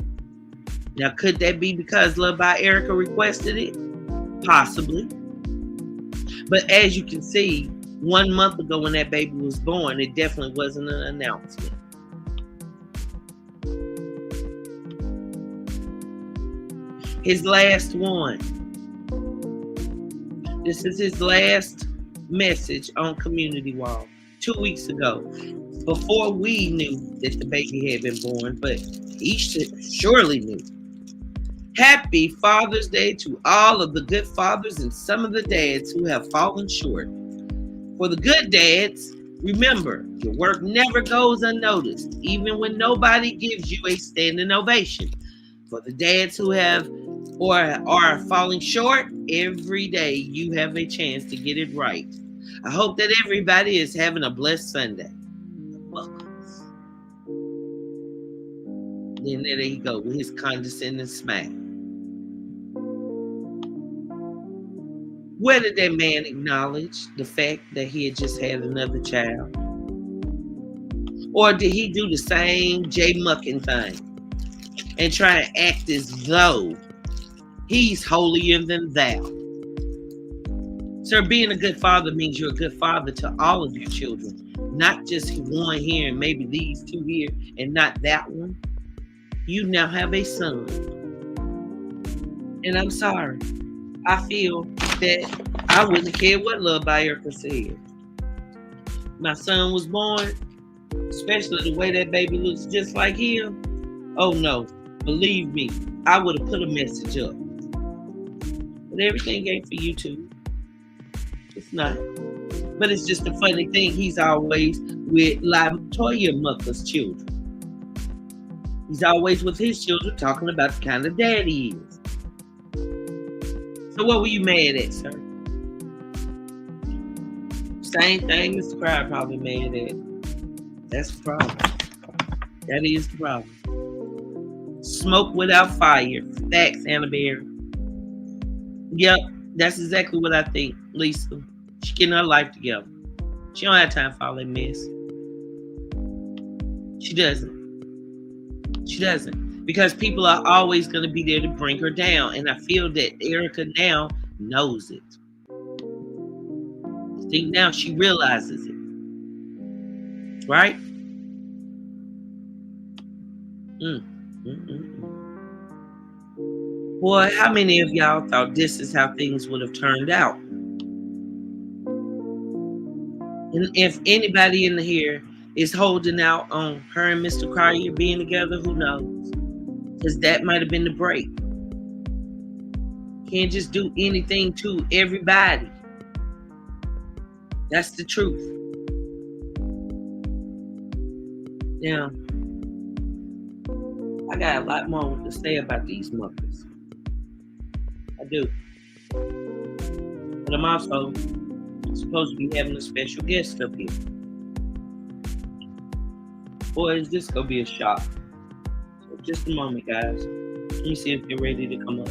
Now, could that be because LuvdBy Erica requested it? Possibly. But as you can see, 1 month ago when that baby was born, it definitely wasn't an announcement. His last one. This is his last message on Community Wall 2 weeks ago, before we knew that the baby had been born, but he surely knew. Happy Father's Day to all of the good fathers and some of the dads who have fallen short. For the good dads, remember, your work never goes unnoticed, even when nobody gives you a standing ovation. For the dads who have or are falling short, every day you have a chance to get it right. I hope that everybody is having a blessed Sunday. Then there he go with his condescending smile. Where did that man acknowledge the fact that he had just had another child? Or did he do the same J Mucking thing and try to act as though he's holier than thou? Sir, being a good father means you're a good father to all of your children, not just one here and maybe these two here and not that one. You now have a son. And I'm sorry. I feel that I wouldn't care what LuvdBy Erica said. My son was born, especially the way that baby looks just like him. Oh no, believe me, I would have put a message up. But everything ain't for YouTube. It's not. But it's just a funny thing. He's always with LaToya Mucker's children. He's always with his children talking about the kind of dad he is. So what were you mad at, sir? Same thing Mr. Crowd probably mad at. That's the problem. That is the problem. Smoke without fire. Facts, Annabelle. Yep, that's exactly what I think, Lisa. She getting her life together. She don't have time for all that mess. She doesn't. She doesn't. Because people are always going to be there to bring her down. And I feel that Erica now knows it. I think now she realizes it. Right? Boy, how many of y'all thought this is how things would have turned out? And if anybody in here is holding out on her and Mr. Cryer being together, who knows? Because that might have been the break. Can't just do anything to everybody. That's the truth. Now, I got a lot more to say about these muckers. I do. But I'm also supposed to be having a special guest up here. Boy, is this gonna be a shock. So just a moment, guys. Let me see if they're ready to come up.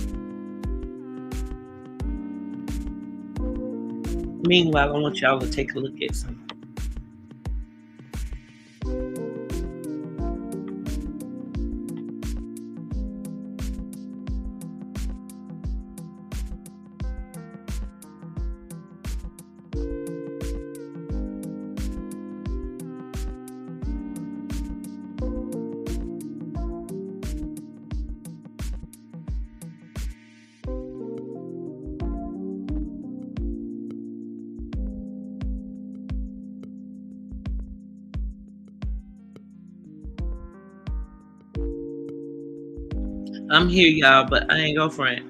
Meanwhile, I want y'all to take a look at something. I'm here, y'all, but I ain't gonna front.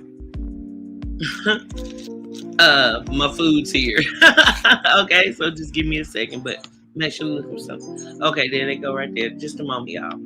My food's here. Okay, so just give me a second, but make sure you look for something. Okay, there they go right there. Just a moment, y'all.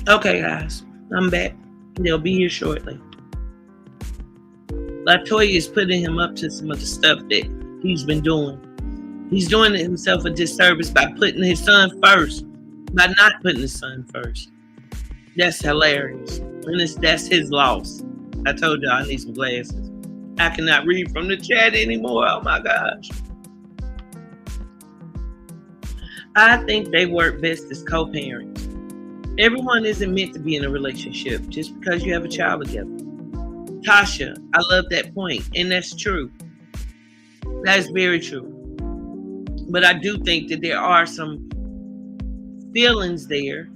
Okay, guys, I'm back. They'll be here shortly. LaToya is putting him up to some of the stuff that he's been doing. He's doing himself a disservice by putting his son first, by not putting his son first. That's hilarious. And that's his loss. I told y'all I need some glasses. I cannot read from the chat anymore. Oh my gosh. I think they work best as co-parents. Everyone isn't meant to be in a relationship just because you have a child together. Tasha, I love that point, and that's true. That is very true. But I do think that there are some feelings there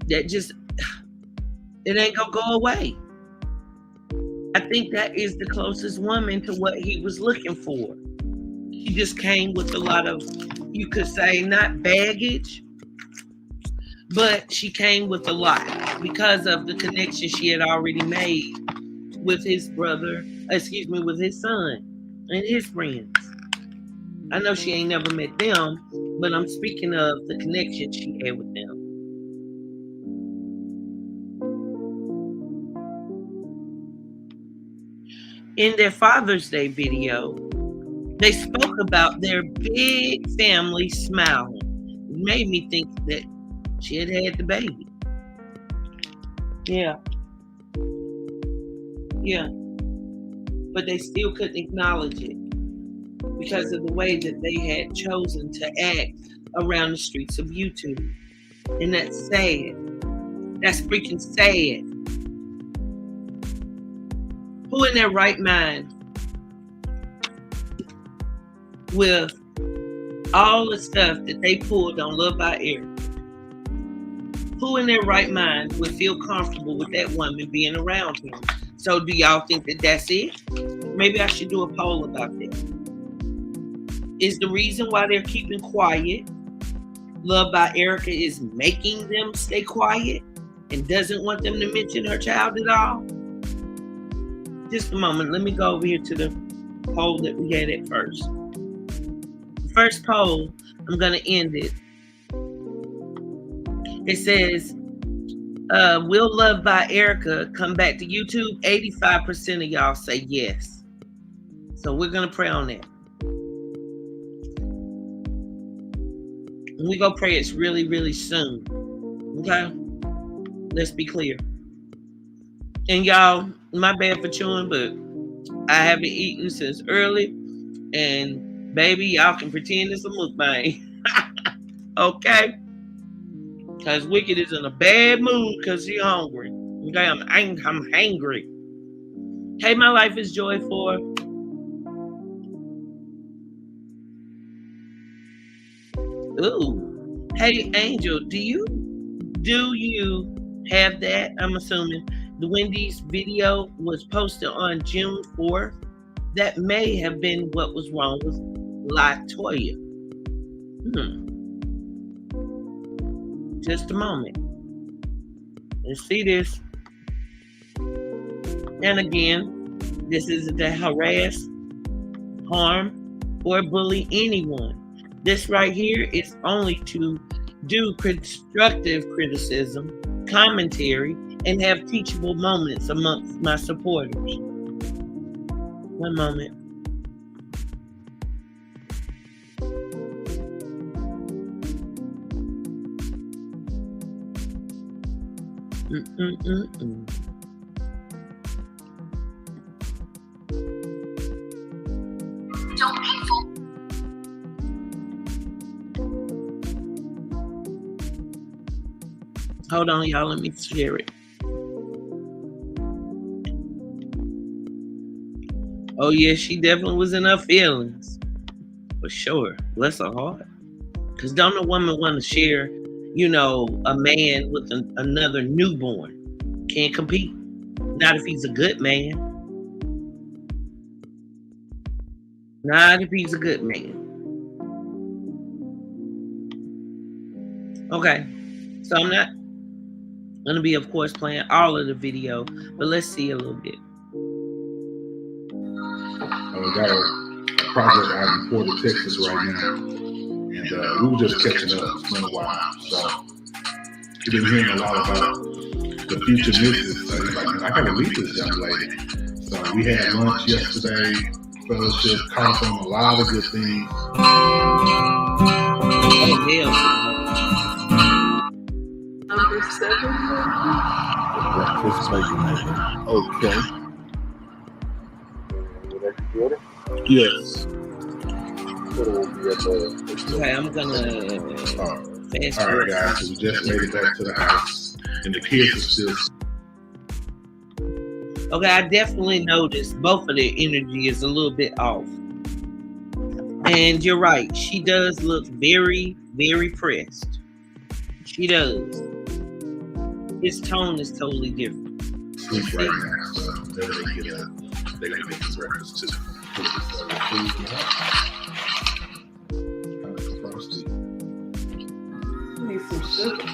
that just, it ain't gonna go away. I think that is the closest woman to what he was looking for. She just came with a lot of, you could say, not baggage, but she came with a lot because of the connection she had already made with his brother, with his son and his friends. I know she ain't never met them, but I'm speaking of the connection she had with them. In their Father's Day video, they spoke about their big family smiling. It made me think that she had had the baby. Yeah. But they still couldn't acknowledge it because of the way that they had chosen to act around the streets of YouTube. And that's sad. That's freaking sad. Who in their right mind with all the stuff that they pulled on LuvdBy Eric? Who in their right mind would feel comfortable with that woman being around him? So do y'all think that that's it? Maybe I should do a poll about that. Is the reason why they're keeping quiet LuvdBy Erica is making them stay quiet and doesn't want them to mention her child at all? Just a moment. Let me go over here to the poll that we had at first. The first poll, I'm going to end it. It says, will LuvdBy Erica come back to YouTube? 85% of y'all say yes. So we're going to pray on that. And we go pray it's really, really soon. Okay? Let's be clear. And y'all, my bad for chewing, but I haven't eaten since early. And baby, y'all can pretend it's a mukbang. Okay? Because Wicked is in a bad mood because she's hungry. Okay? I'm hangry. Hey, my life is joyful. Ooh. Hey, Angel, do you have that? I'm assuming the Wendy's video was posted on June 4th. That may have been what was wrong with Latoya. Just a moment. Let's see this. And again, this isn't to harass, harm, or bully anyone. This right here is only to do constructive criticism, commentary, and have teachable moments amongst my supporters. One moment. Hold on, y'all. Let me share it. Oh, yeah, she definitely was in her feelings. For sure. Bless her heart. Because don't a woman want to share, a man with another newborn? Can't compete. Not if he's a good man. Not if he's a good man. Okay. So I'm not going to be, of course, playing all of the video, but let's see a little bit. We got a project out in Port of Texas right now, and we were just catching up. It's been a while, so we've been hearing a lot about the future misses. So he's like, I gotta meet this young lady. So we had lunch yesterday, fellowship, caught up on a lot of good things. Number 7. Okay. Yes. Okay, I'm gonna fast all right, guys. So we just made it back to the house, and the kids are still. Okay, I definitely noticed both of their energy is a little bit off, and you're right. She does look very, very pressed. She does. His tone is totally different. Sleep right now, so they're gonna get up. They're gonna make some breakfast too. Need some sugar.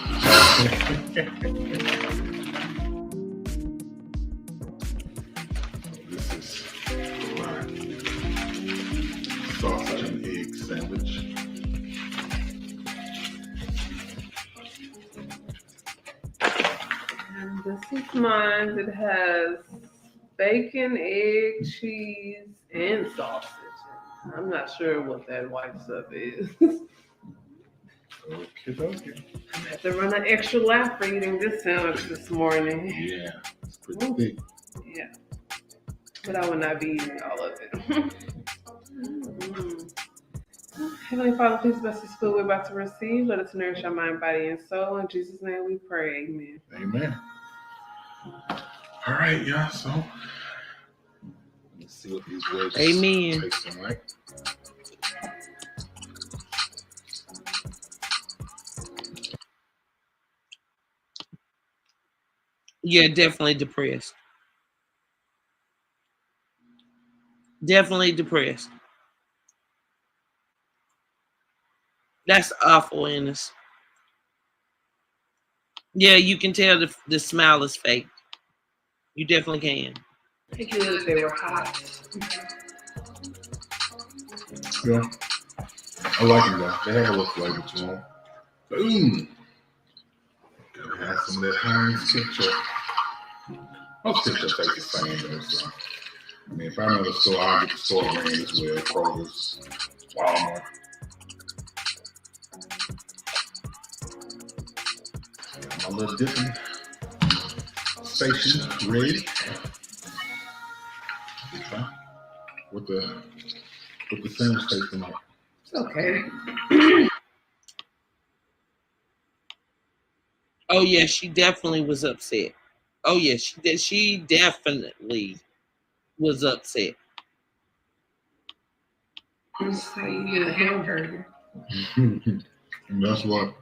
This is my sausage and egg sandwich. And this is mine. It has bacon, egg, cheese, and sausage. I'm not sure what that white stuff is. Okay. I have to run an extra lap for eating this sandwich this morning. Yeah, it's pretty thick. Yeah, but I will not be eating all of it. Heavenly Father, please bless this food we're about to receive. Let us nourish our mind, body, and soul. In Jesus' name we pray. Amen. Amen. All right, y'all. So let's see what these wedges taste like. Yeah, definitely depressed. Definitely depressed. That's awful, Ennis. Yeah, you can tell the smile is fake. You definitely can. They good if they were hot. Yeah. I like them though. They have a little flavor to them. Gotta have some of that Heinz ketchup. Most ketchup tastes the same though, so. I mean, if I know the store, I'll get the store brand as well. Kroger's, Walmart. My little dipping station ready. Okay. With the sandwich tasting like. It's okay. Oh yeah, she definitely was upset. Oh yeah, she did. She definitely was upset. That's how you get a hamburger. And that's what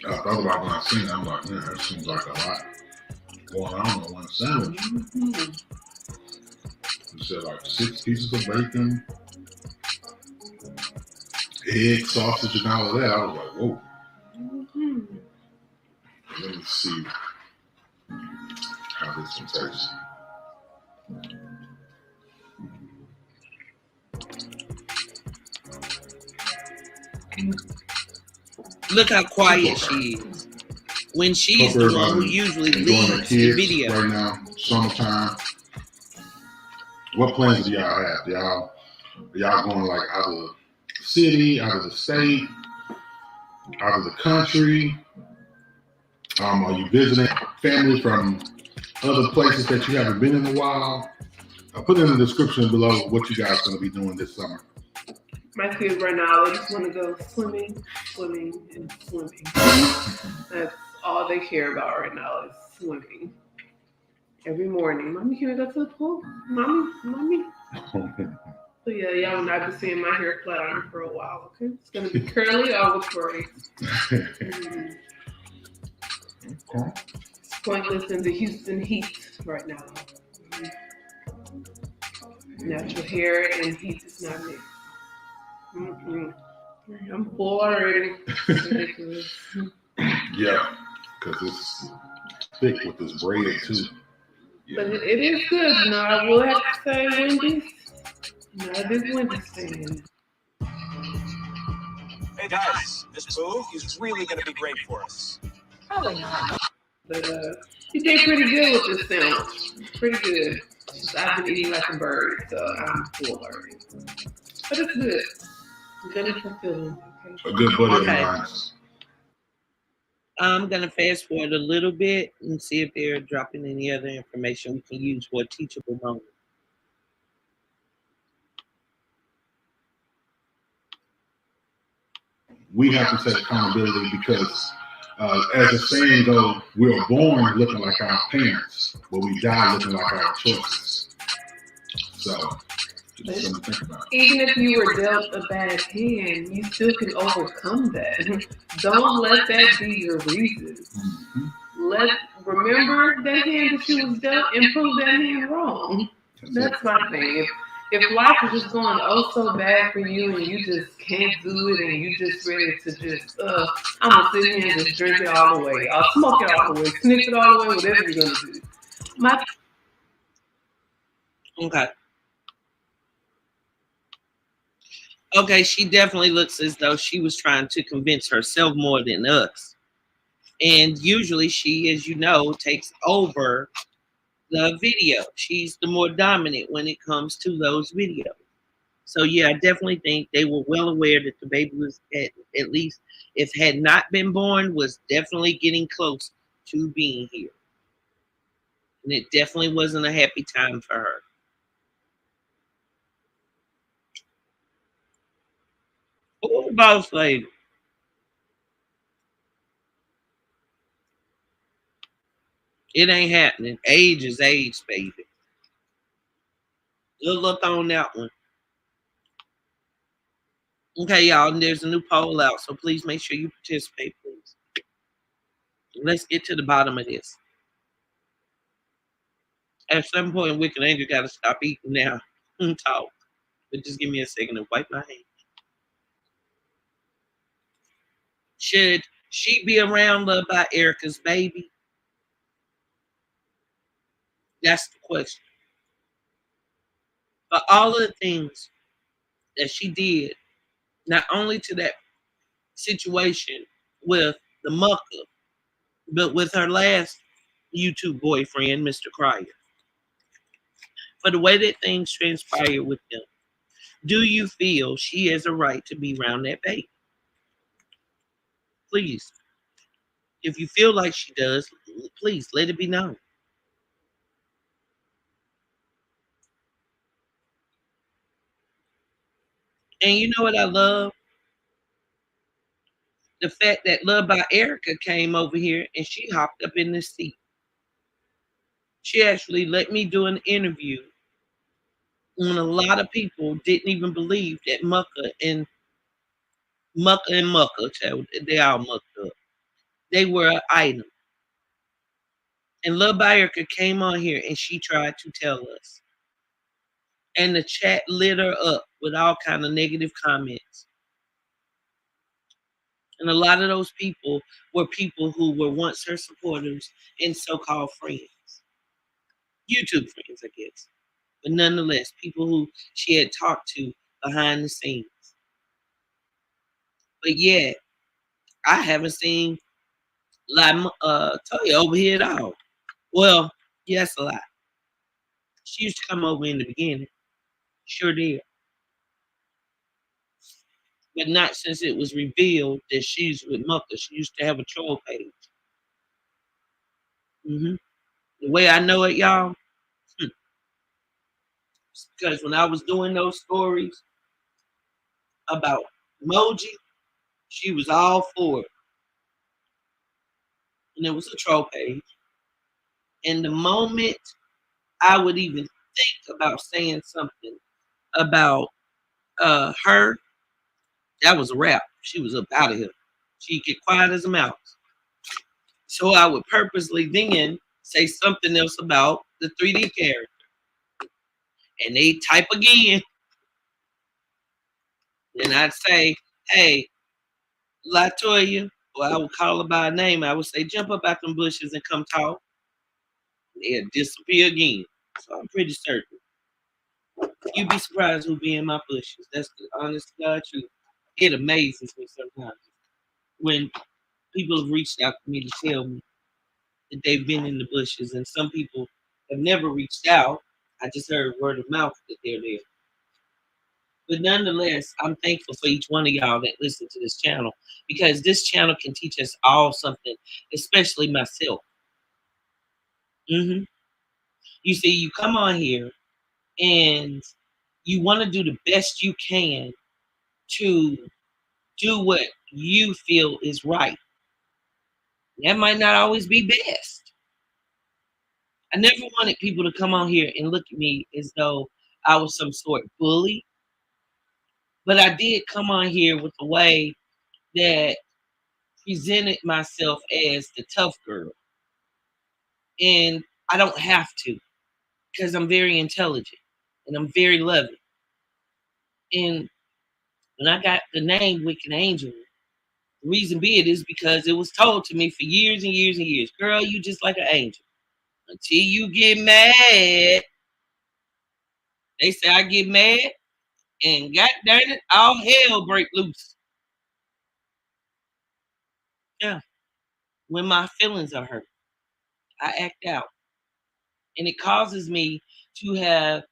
I thought about when I seen it. I'm like, man, that seems like a lot going on in one sandwich. It said like 6 pieces of bacon, egg, sausage, and all of that. I was like, whoa. Let me see how this one tastes. Look how quiet she is. When she's the one who usually leads the video. Right now, summertime. What plans do y'all have? Y'all going like out of the city, out of the state, out of the country? Are you visiting family from other places that you haven't been in a while? I'll put in the description below what you guys are going to be doing this summer. My kids right now, they just want to go swimming, and swimming. That's all they care about right now is swimming. Every morning, mommy, can we go to the pool? Mommy. So yeah, y'all know I've been seeing my hair flat iron for a while. Okay, it's gonna be curly all with braids. Okay. It's pointless in the Houston heat right now. Natural hair and heat is not mixed. I'm full already. Yeah, because it's thick with this braid too. Yeah. But it is good. No, I will have to say Wendy's. Not a big Wendy's fan. Hey guys, this move is really going to be great for us. Probably not. But you did pretty good with this sandwich. Pretty good. I've been eating like a bird, so I'm full already. But it's good. Good and fulfilling. Okay. A good buddy Okay. of mine. I'm gonna fast forward a little bit and see if they're dropping any other information we can use for a teachable moment. We have to take accountability because, as the saying goes, we're born looking like our parents, but we die looking like our choices. So, just something to think about. Even if you were dealt a bad hand, you still can overcome that. Don't let that be your reason. Remember that hand that you was dealt and prove that hand wrong. That's my thing. If life is just going oh so bad for you and you just can't do it and you just ready to just I'm gonna sit here and just drink it all the way, I'll smoke it all the way, sniff it all the way, whatever you're gonna do. Okay, she definitely looks as though she was trying to convince herself more than us. And usually she, as you know, takes over the video. She's the more dominant when it comes to those videos. So yeah, I definitely think they were well aware that the baby was at least, if had not been born, was definitely getting close to being here. And it definitely wasn't a happy time for her. Oh, boss lady. It ain't happening. Age is age, baby. Good luck on that one. Okay, y'all, and there's a new poll out, so please make sure you participate, please. Let's get to the bottom of this. At some point, Wicked Angel got to stop eating now and talk. But just give me a second to wipe my hands. Should she be around Loved by Erica's baby? That's the question. But all of the things that she did, not only to that situation with the Mucker, but with her last YouTube boyfriend, Mr. Cryer, for the way that things transpire with them, do you feel she has a right to be around that baby? Please, if you feel like she does, please let it be known. And you know what I love? The fact that Loved by Erica came over here and she hopped up in the seat. She actually let me do an interview when a lot of people didn't even believe that Mucker, they all mucked up. They were an item. And Loved by Erica came on here and she tried to tell us. And the chat lit her up with all kind of negative comments. And a lot of those people were people who were once her supporters and so-called friends. YouTube friends, I guess. But nonetheless, people who she had talked to behind the scenes. But yeah, I haven't seen Toya over here at all. Well, yes, a lot. She used to come over in the beginning. Sure did. But not since it was revealed that she's with Mucker. She used to have a troll page. The way I know it, y'all, because when I was doing those stories about emoji, she was all for it. And it was a troll page. And the moment I would even think about saying something about her, that was a wrap. She was up out of here. She'd get quiet as a mouse. So I would purposely then say something else about the 3D character. And they type again. And I'd say, hey, Latoya, or I would call her by name. I would say, jump up out them bushes and come talk. They'd disappear again. So I'm pretty certain. You'd be surprised who be in my bushes. That's the honest to God truth. It amazes me sometimes when people have reached out to me to tell me that they've been in the bushes, and some people have never reached out. I just heard word of mouth that they're there. But nonetheless, I'm thankful for each one of y'all that listen to this channel, because this channel can teach us all something, especially myself. You see, you come on here and you want to do the best you can to do what you feel is right. That might not always be best. I never wanted people to come on here and look at me as though I was some sort of bully. But I did come on here with the way that presented myself as the tough girl. And I don't have to, because I'm very intelligent and I'm very loving. And when I got the name Wicked Angel, the reason being is because it was told to me for years and years and years, girl, you just like an angel. Until you get mad. They say I get mad, and god darn it, all hell break loose. Yeah. When my feelings are hurt, I act out. And it causes me to have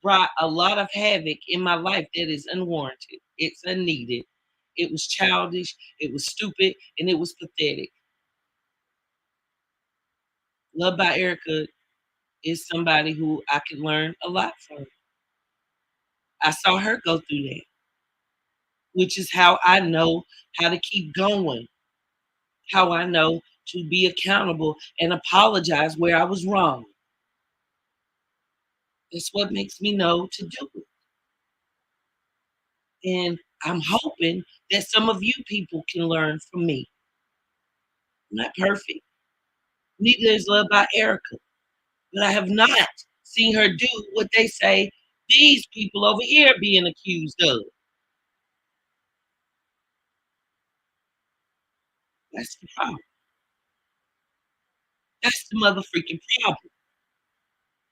brought a lot of havoc in my life that is unwarranted. It's unneeded. It was childish, it was stupid, and it was pathetic. Loved by Erica is somebody who I could learn a lot from. I saw her go through that, which is how I know how to keep going, how I know to be accountable and apologize where I was wrong. That's what makes me know to do it. And I'm hoping that some of you people can learn from me. I'm not perfect. Neither is Loved by Erica. But I have not seen her do what they say these people over here being accused of. That's the problem. That's the motherfucking problem.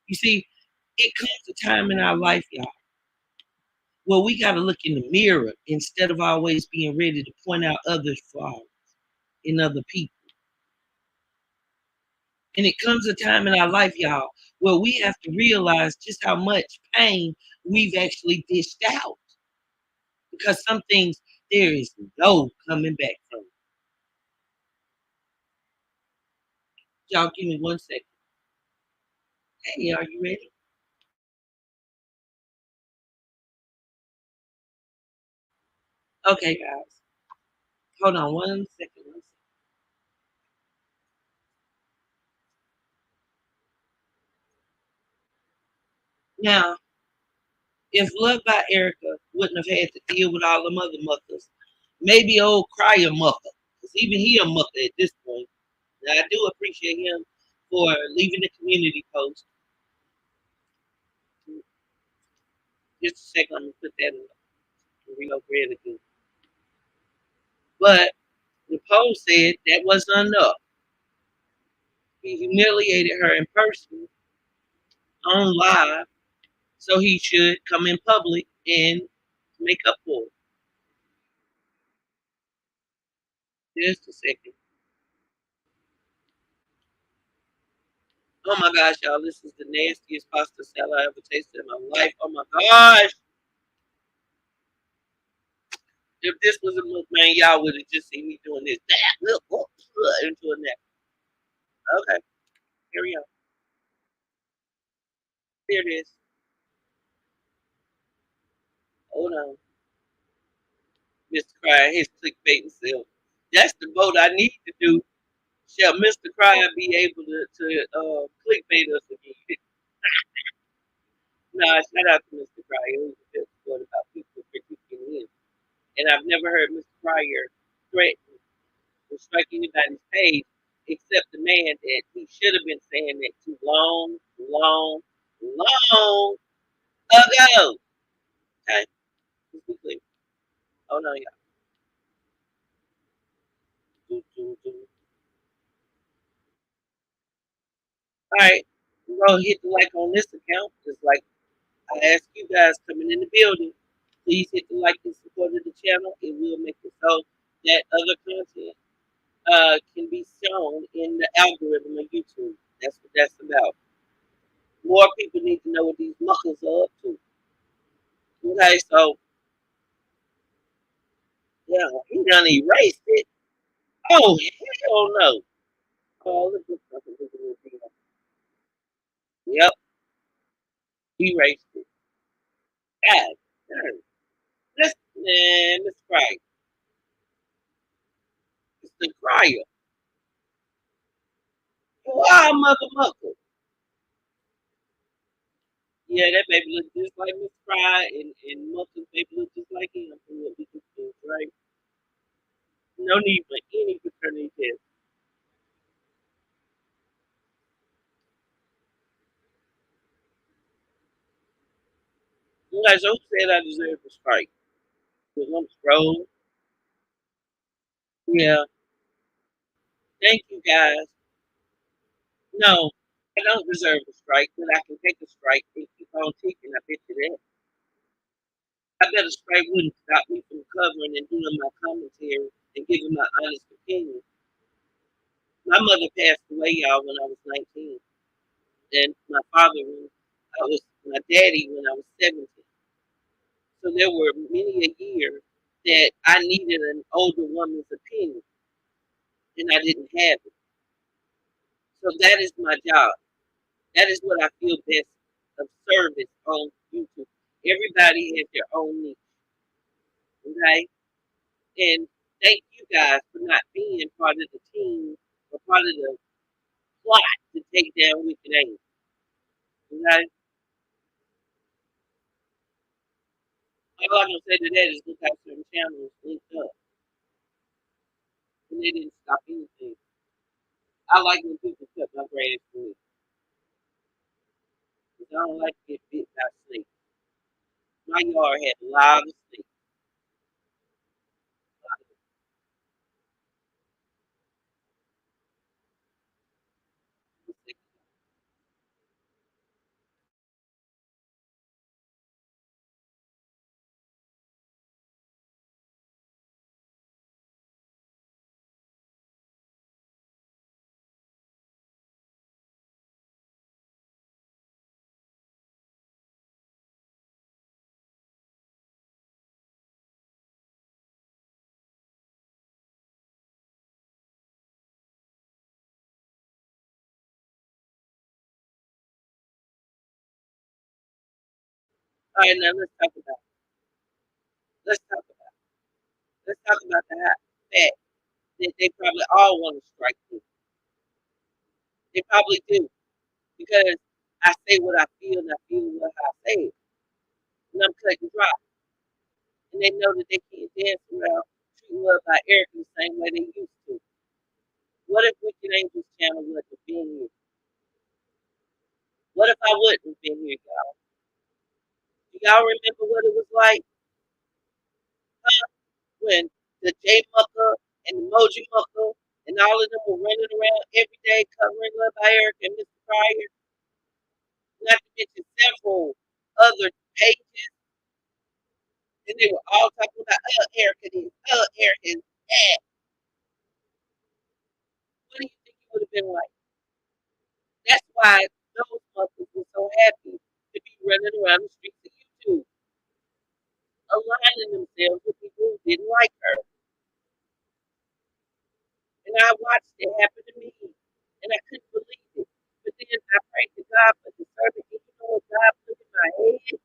You see, it comes a time in our life, y'all, where we got to look in the mirror instead of always being ready to point out others' flaws in other people. And it comes a time in our life, y'all, where we have to realize just how much pain we've actually dished out. Because some things there is no coming back from. Y'all give me 1 second. Hey, are you ready? Okay, guys. Hold on 1 second. Now, if Love by Erica wouldn't have had to deal with all them other muckers, maybe old Crier Mucker, because even he a mucker at this point. Now, I do appreciate him for leaving the community post. Just a second, I'm going to put that in the Rio Grande again. But the post said that wasn't enough. He humiliated her in person on live, so he should come in public and make up for it. Just a second. Oh my gosh, y'all, this is the nastiest pasta salad I ever tasted in my life. Oh my gosh. If this was a mukbang, y'all would have just seen me doing this. Look, into a neck. Okay, here we go. Here it is. Hold on. Mr. Cry, his clickbait self. That's the vote I need to do. Shall Mr. Cry be able to clickbait us again? Nah, shout out to Mr. Cryer. It was a good support about people critiquing him. And I've never heard Mr. Cryer threaten or strike anybody's page except the man that he should have been saying that too long, long, long ago. Okay? Let's be clear. Oh no, y'all. Alright. We're gonna hit the like on this account. Just like I ask you guys coming in the building, please hit the like and support of the channel. It will make it so that other content can be shown in the algorithm of YouTube. That's what that's about. More people need to know what these muckers are up to. Okay, so yeah, he done erased it. Oh hell no! Oh, look at this. Yep, erased it. God damn. This man, this Crier. It's the Crier. You are a mother mucker. Yeah, that baby look just like Miss Fry and Mucker's baby look just like him from what we can do, right? No need for any paternity test. You guys, who said I deserve a strike? Because I'm scrolling. Yeah, thank you guys. No, I don't deserve a strike, but I can take a strike and keep on ticking. I bet you that. I bet a strike wouldn't stop me from covering and doing my commentary and giving my honest opinion. My mother passed away, y'all, when I was 19. And my father, when I was, my daddy, when I was 17. So there were many a year that I needed an older woman's opinion, and I didn't have it. So that is my job. That is what I feel best of service on YouTube. Everybody has their own niche, okay? And thank you guys for not being part of the team or part of the plot to take down Wicked Angel, okay? All I'm gonna say to that is look at certain channels linked up, and they didn't stop anything. I like when people cut my grass for me, because I don't like to get bit by snakes. My yard had a lot of snakes. All right, now let's talk about the fact that they probably all want to strike me. They probably do because I say what I feel and I feel what I say, and I'm cut and dry. And they know that they can't dance around treating love by Eric the same way they used to. What if Wicked Angels channel wouldn't have been here? What if I wouldn't have been here, y'all? Do y'all remember what it was like when the J Mucker and the Moji Mucker and all of them were running around every day covering Love by Eric and Mr. Pryor? Not to mention several other pages, and they were all talking about, Erica this, Erica is that. What do you think it would have been like? That's why those mothers were so happy to be running around the streets of YouTube, aligning themselves with people who didn't like her. And I watched it happen to me, and I couldn't believe it. But then I prayed to God for discernment. And you know what God put in my head?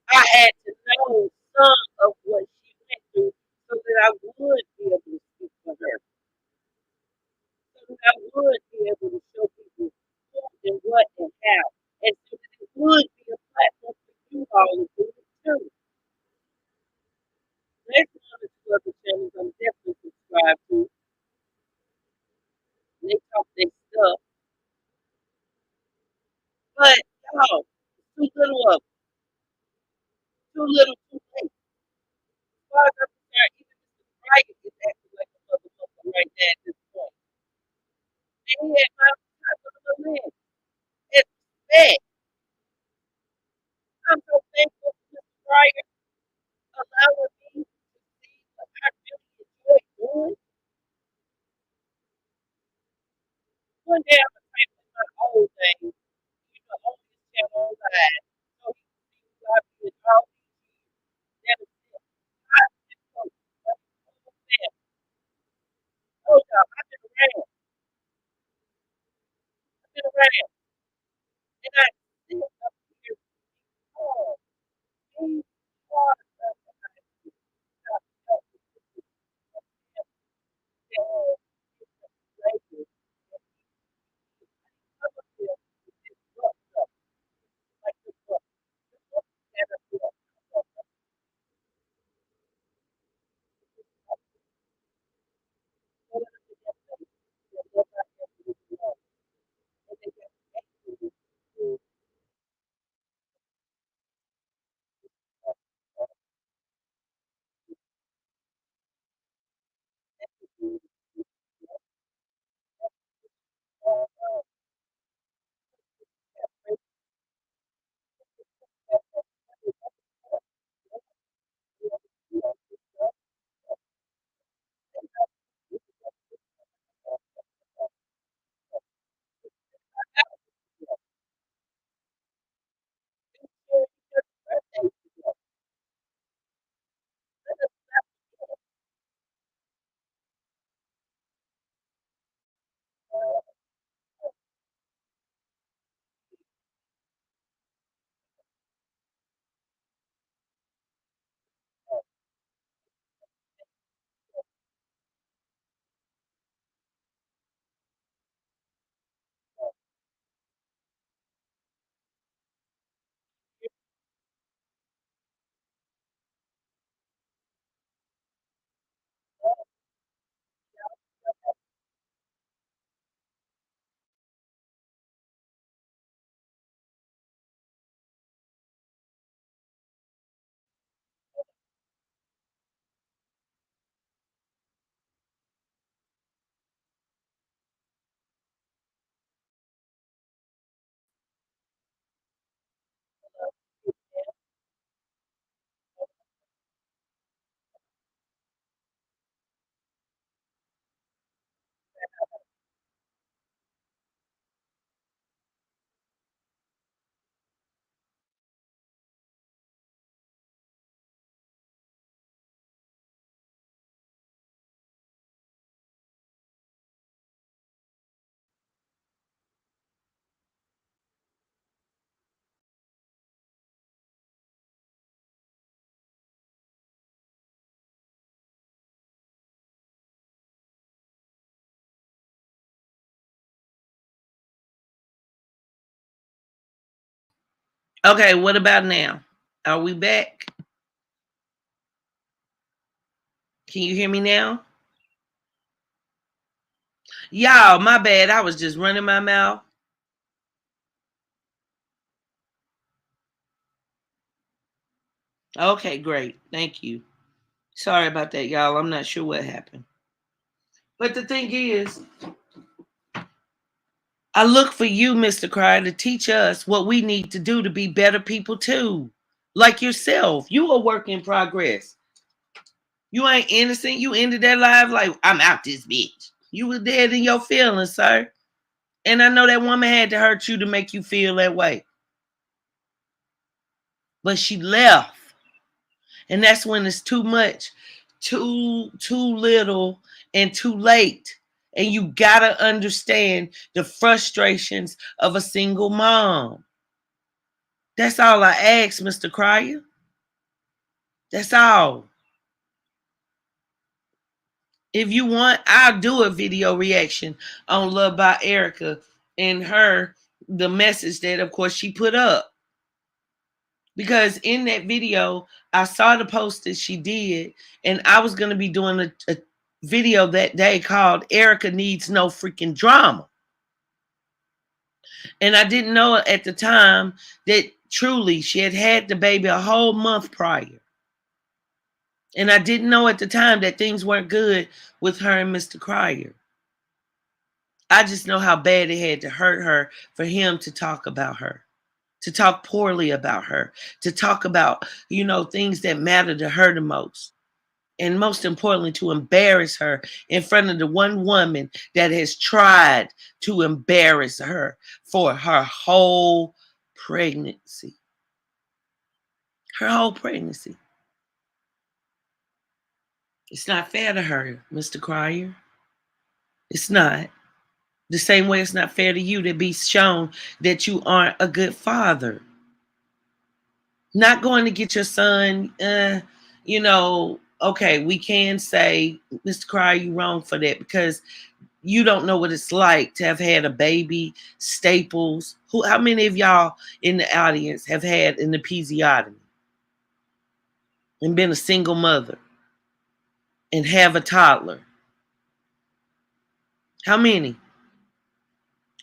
I had to know some of what she went through so that I would be able to speak for her. So that I would be able to show people who and what and how. And so that it would be a platform for you all to do it too. There's one or two other channels I'm definitely subscribed to. And they talk their stuff. But y'all, too little of them. Too little, too late. As far as I'm concerned, even Mr. Brian is acting like a motherfucker right now at this point. And he had my type of a man. It's respect. I'm so thankful for Mr. Brian allowing me to see what I really enjoy doing. One day I'm gonna type in my old thing, on this channel online, so he can see who I've been all these years. Never seen. I've been so family. Oh y'all, I've been around. I've been around. And I sit up here oh, these are the stuff that places. Some of them is rough up, like this book. This book never feel what are the things that look like this love. And they get angry to Okay, what about now? Are we back? Can you hear me now? Y'all, my bad. I was just running my mouth. Okay, great. Thank you. Sorry about that, y'all. I'm not sure what happened. But the thing is, I look for you, Mr. Cryer, to teach us what we need to do to be better people too. Like yourself. You a work in progress. You ain't innocent. You ended that life like, I'm out this bitch. You was dead in your feelings, sir. And I know that woman had to hurt you to make you feel that way. But she left. And that's when it's too much, too little, and too late. And you gotta understand the frustrations of a single mom. That's all I ask, Mr. Cryer. That's all. If you want, I'll do a video reaction on LuvdBy Erica and the message that, of course, she put up. Because in that video, I saw the post that she did, and I was going to be doing a video that day called Erica Needs No Freaking Drama. And I didn't know at the time that truly she had the baby a whole month prior. And I didn't know at the time that things weren't good with her and Mr. Cryer. I just know how bad it had to hurt her for him to talk about her, to talk poorly about her, to talk about, things that matter to her the most. And most importantly, to embarrass her in front of the one woman that has tried to embarrass her for her whole pregnancy. Her whole pregnancy. It's not fair to her, Mr. Cryer. It's not. The same way it's not fair to you to be shown that you aren't a good father. Not going to get your son, okay, we can say, Mr. Cryer, you're wrong for that because you don't know what it's like to have had a baby, staples. How many of y'all in the audience have had an episiotomy and been a single mother and have a toddler? How many?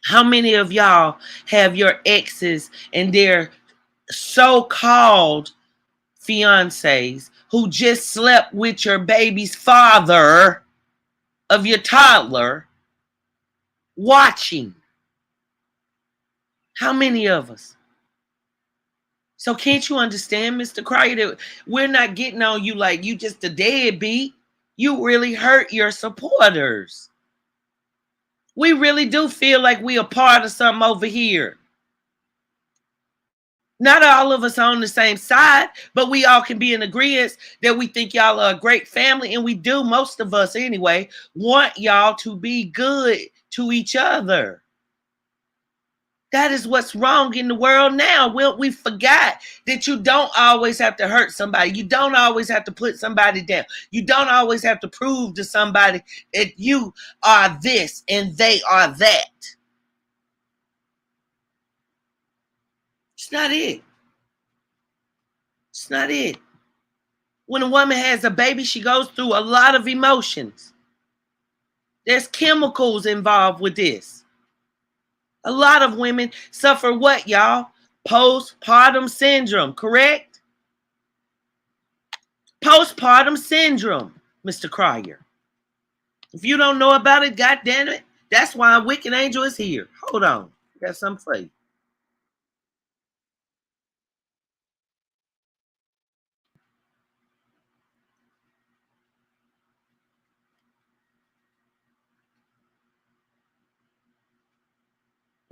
How many of y'all have your exes and their so-called fiancés who just slept with your baby's father of your toddler watching? How many of us? So can't you understand, Mr. Cryer, that we're not getting on you like you just a deadbeat? You really hurt your supporters. We really do feel like we are part of something over here. Not all of us are on the same side, but we all can be in agreement that we think y'all are a great family, and we do, most of us anyway, want y'all to be good to each other. That is what's wrong in the world now. We forgot that you don't always have to hurt somebody. You don't always have to put somebody down. You don't always have to prove to somebody that you are this and they are that. It's not it. It's not it. When a woman has a baby, she goes through a lot of emotions. There's chemicals involved with this. A lot of women suffer what, y'all? Postpartum syndrome, correct? Postpartum syndrome, Mr. Cryer. If you don't know about it, God damn it, that's why Wicked Angel is here. Hold on. I got something for you.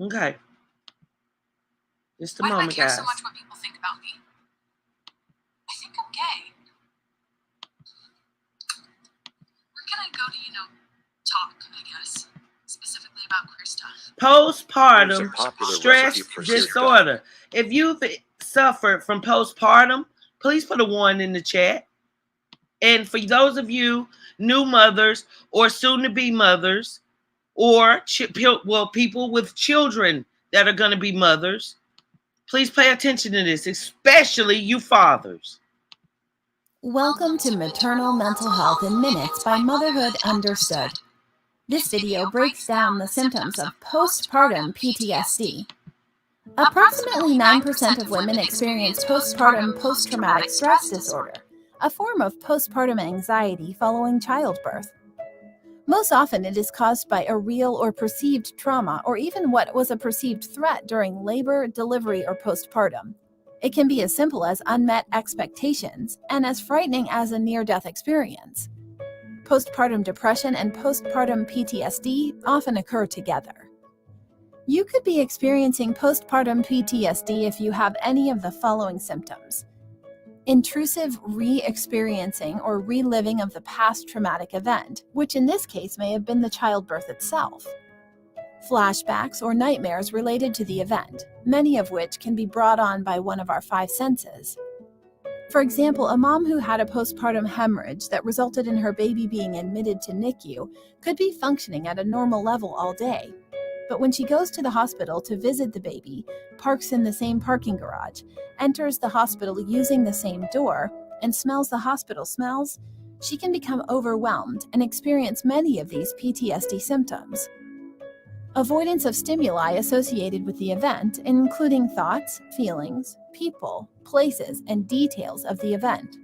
Okay. Just a moment, guys. Why do I care so much what people think about me? I think I'm gay. Where can I go to, talk, I guess, specifically about queer stuff? Postpartum stress disorder. If you've suffered from postpartum, please put a 1 in the chat. And for those of you new mothers or soon-to-be mothers, or people with children that are going to be mothers, Please pay attention to this, especially you fathers. Welcome to Maternal Mental Health in Minutes by Motherhood Understood. This video breaks down the symptoms of postpartum PTSD. Approximately 9% of women experience postpartum post-traumatic stress disorder, a form of postpartum anxiety following childbirth. Most often it is caused by a real or perceived trauma, or even what was a perceived threat during labor, delivery, or postpartum. It can be as simple as unmet expectations and as frightening as a near-death experience. Postpartum depression and postpartum PTSD often occur together. You could be experiencing postpartum PTSD if you have any of the following symptoms: intrusive re-experiencing or reliving of the past traumatic event, which in this case may have been the childbirth itself. Flashbacks or nightmares related to the event, many of which can be brought on by one of our 5 senses. For example, a mom who had a postpartum hemorrhage that resulted in her baby being admitted to NICU could be functioning at a normal level all day. But when she goes to the hospital to visit the baby, parks in the same parking garage, enters the hospital using the same door, and smells the hospital smells, she can become overwhelmed and experience many of these PTSD symptoms. Avoidance of stimuli associated with the event, including thoughts, feelings, people, places, and details of the event.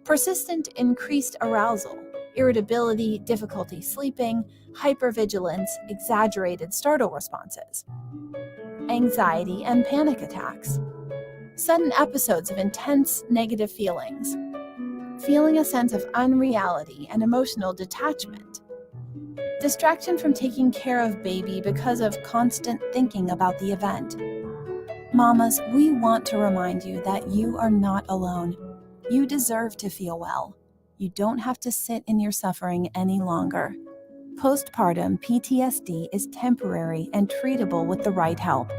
Persistent increased arousal, irritability, difficulty sleeping, hypervigilance, exaggerated startle responses. Anxiety and panic attacks. Sudden episodes of intense negative feelings. Feeling a sense of unreality and emotional detachment. Distraction from taking care of baby because of constant thinking about the event. Mamas, we want to remind you that you are not alone. You deserve to feel well. You don't have to sit in your suffering any longer. Postpartum PTSD is temporary and treatable with the right help.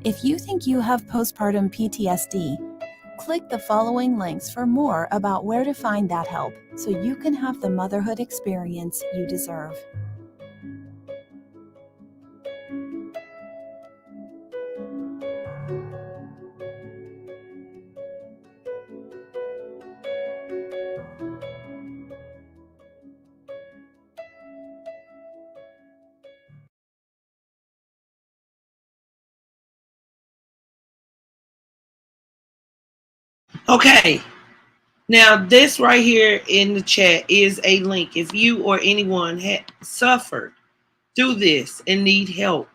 If you think you have postpartum PTSD, click the following links for more about where to find that help so you can have the motherhood experience you deserve. Okay, now this right here in the chat is a link. If you or anyone had suffered through this and need help,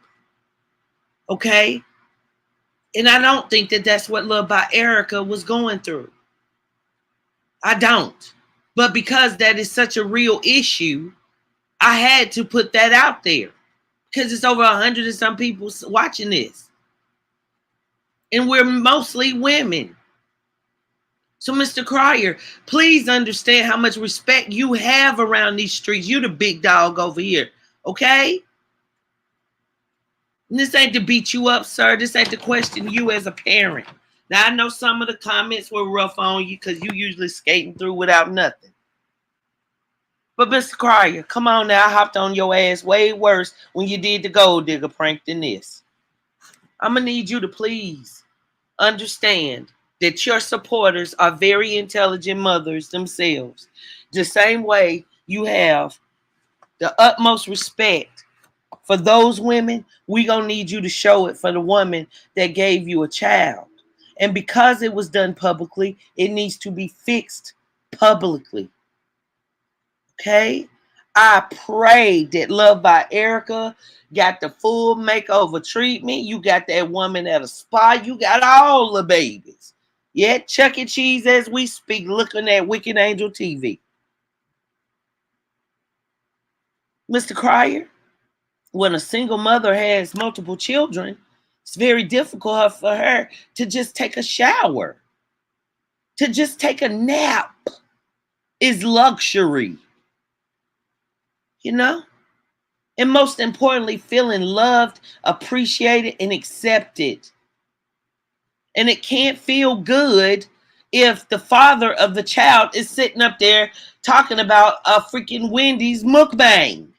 okay? And I don't think that that's what LuvdBy Erica was going through. I don't. But because that is such a real issue, I had to put that out there because it's over 100 and some people watching this. And we're mostly women. So, Mr. Cryer, please understand how much respect you have around these streets. You the big dog over here, okay? And this ain't to beat you up, sir. This ain't to question you as a parent. Now, I know some of the comments were rough on you because you usually skating through without nothing. But, Mr. Cryer, come on now. I hopped on your ass way worse when you did the gold digger prank than this. I'm going to need you to please understand that your supporters are very intelligent mothers themselves. The same way you have the utmost respect for those women, we gonna need you to show it for the woman that gave you a child. And because it was done publicly, it needs to be fixed publicly. Okay? I pray that LuvdBy Erica got the full makeover treatment. You got that woman at a spa. You got all the babies. Yeah, Chuck E. Cheese as we speak, looking at Wicked Angel TV. Mr. Cryer, when a single mother has multiple children, it's very difficult for her to just take a shower. To just take a nap is luxury. You know? And most importantly, feeling loved, appreciated, and accepted. And it can't feel good if the father of the child is sitting up there talking about a freaking Wendy's mukbang.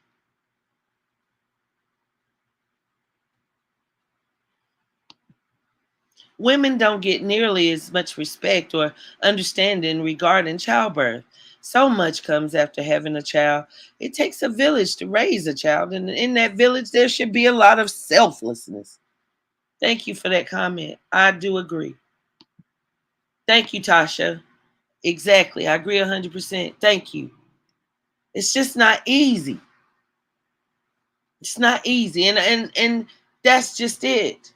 Women don't get nearly as much respect or understanding regarding childbirth. So much comes after having a child. It takes a village to raise a child, and in that village, there should be a lot of selflessness. Thank you for that comment. I do agree. Thank you, Tasha. Exactly. I agree 100%. Thank you. It's just not easy. It's not easy. And that's just it.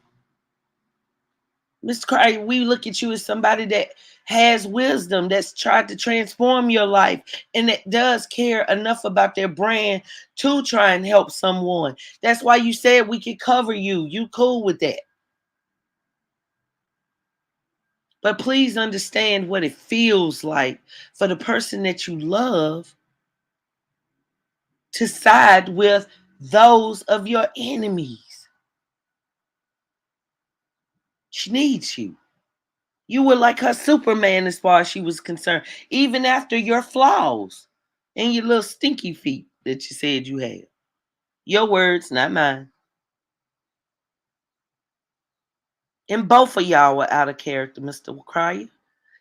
Mr. Cryer, we look at you as somebody that has wisdom, that's tried to transform your life, and that does care enough about their brand to try and help someone. That's why you said we could cover you. You cool with that. But please understand what it feels like for the person that you love to side with those of your enemies. She needs you. You were like her Superman as far as she was concerned, even after your flaws and your little stinky feet that you said you had. Your words, not mine. And both of y'all were out of character, Mr. Cryer.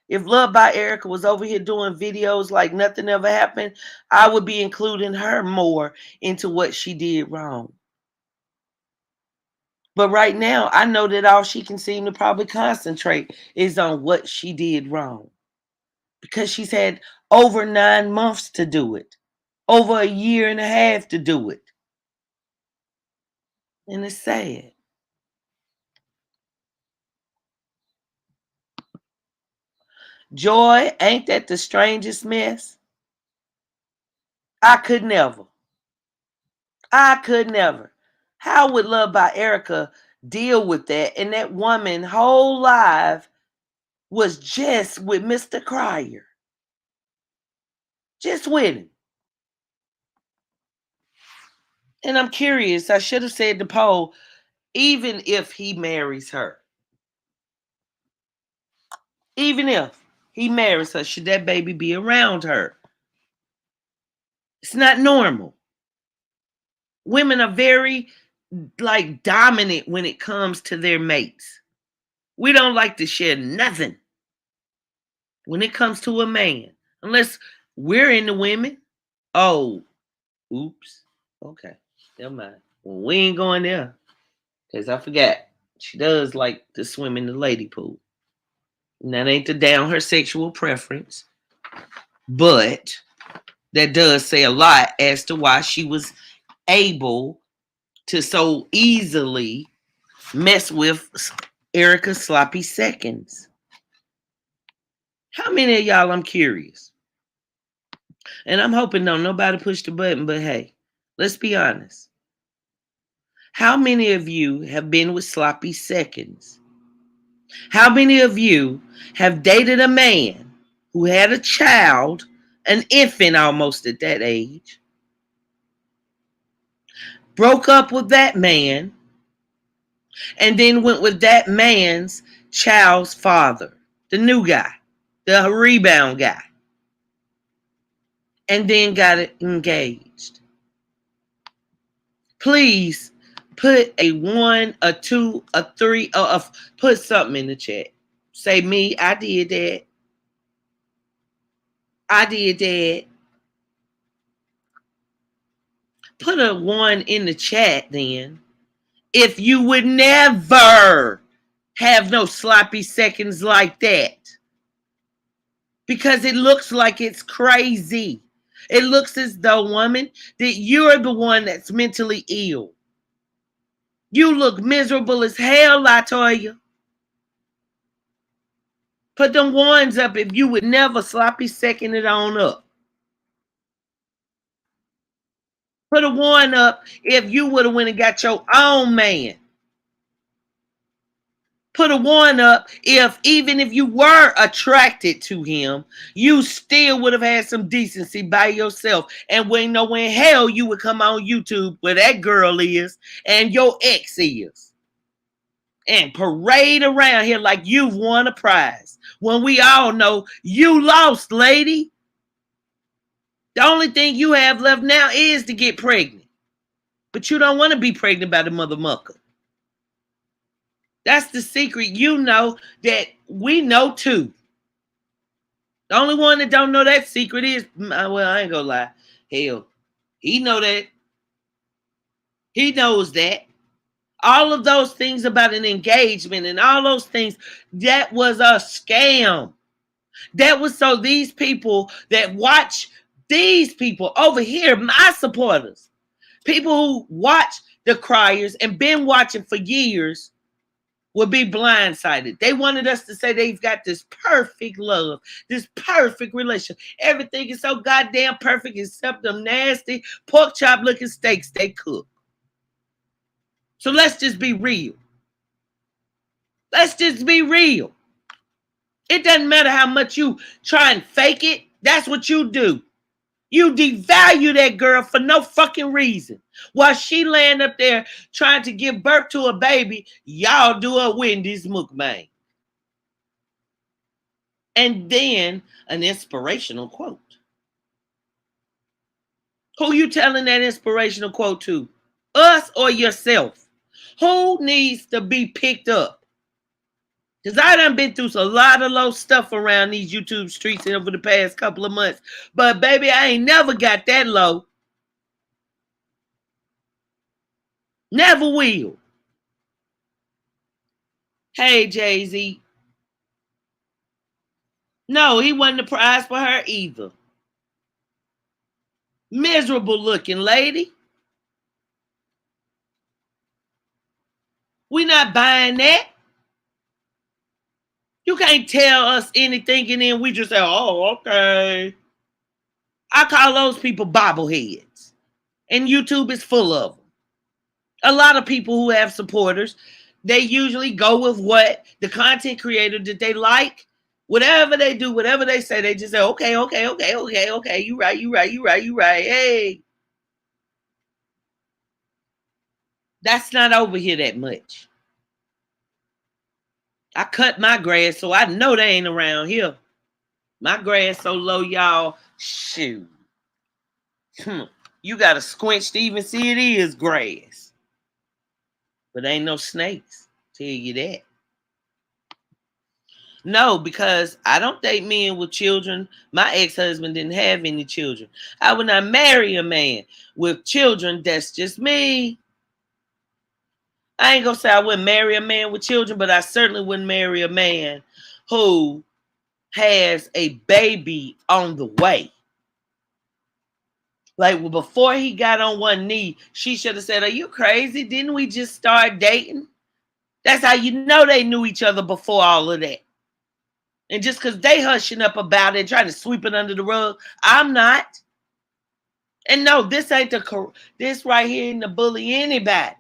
If LuvdBy Erica was over here doing videos like nothing ever happened, I would be including her more into what she did wrong. But right now, I know that all she can seem to probably concentrate is on what she did wrong. Because she's had over 9 months to do it. Over 1.5 years to do it. And it's sad. Joy, ain't that the strangest mess? I could never. How would LuvdBy Erica deal with that? And that woman whole life was just with Mr. Cryer. Just with him. And I'm curious, I should have said the poll, even if he marries her. Even if he marries her, should that baby be around her? It's not normal. Women are very dominant when it comes to their mates. We don't like to share nothing when it comes to a man, unless we're into women. Oh, oops. Okay, never mind. Well, we ain't going there because I forgot she does like to swim in the lady pool. And that ain't to down her sexual preference, but that does say a lot as to why she was able to so easily mess with Erica Sloppy Seconds. How many of y'all, I'm curious, and I'm hoping don't nobody push the button, but hey, let's be honest. How many of you have been with Sloppy Seconds? How many of you have dated a man who had a child, an infant almost at that age, broke up with that man, and then went with that man's child's father, the new guy, the rebound guy, and then got engaged? Please put a 1, a 2, a 3, put something in the chat. Say me, I did that. I did that. Put a 1 in the chat then. If you would never have no sloppy seconds like that. Because it looks like it's crazy. It looks as though, woman, that you're the one that's mentally ill. You look miserable as hell, Latoya. Put them 1s up if you would never sloppy second it on up. Put a 1 up if you would have went and got your own man. Put a 1 up if, even if you were attracted to him, you still would have had some decency by yourself and wouldn't know when hell you would come on YouTube where that girl is and your ex is and parade around here like you've won a prize when we all know you lost, lady. The only thing you have left now is to get pregnant. But you don't want to be pregnant by the mother mucker. That's the secret. You know that we know too. The only one that don't know that secret is, well, I ain't gonna lie. Hell, he know that. He knows that. All of those things about an engagement and all those things, that was a scam. That was so these people that watch, these people over here, my supporters, people who watch the criers and been watching for years, would be blindsided. They wanted us to say they've got this perfect love, this perfect relation. Everything is so goddamn perfect except them nasty pork chop looking steaks they cook. So let's just be real. Let's just be real. It doesn't matter how much you try and fake it. That's what you do. You devalue that girl for no fucking reason. While she laying up there trying to give birth to a baby, y'all do a Wendy's mukbang. And then an inspirational quote. Who you telling that inspirational quote to? Us or yourself? Who needs to be picked up? Because I done been through a lot of low stuff around these YouTube streets over the past couple of months. But baby, I ain't never got that low. Never will. Hey, Jay-Z. No, he wasn't the prize for her either. Miserable looking lady. We not buying that. You can't tell us anything and then we just say, oh, okay. I call those people bobbleheads. And YouTube is full of them. A lot of people who have supporters, they usually go with what the content creator that they like. Whatever they do, whatever they say, they just say, okay. You right. Hey. That's not over here that much. I cut my grass, so I know they ain't around here. My grass so low, y'all. Shoot. You got to squinch to even see it is grass. But ain't no snakes. Tell you that. No, because I don't date men with children. My ex-husband didn't have any children. I would not marry a man with children. That's just me. I ain't gonna say I wouldn't marry a man with children, but I certainly wouldn't marry a man who has a baby on the way. Like, well, before he got on one knee, she should have said, are you crazy? Didn't we just start dating? That's how you know they knew each other before all of that. And just because they hushing up about it and trying to sweep it under the rug, I'm not. And no, this ain't this right here ain't to bully anybody.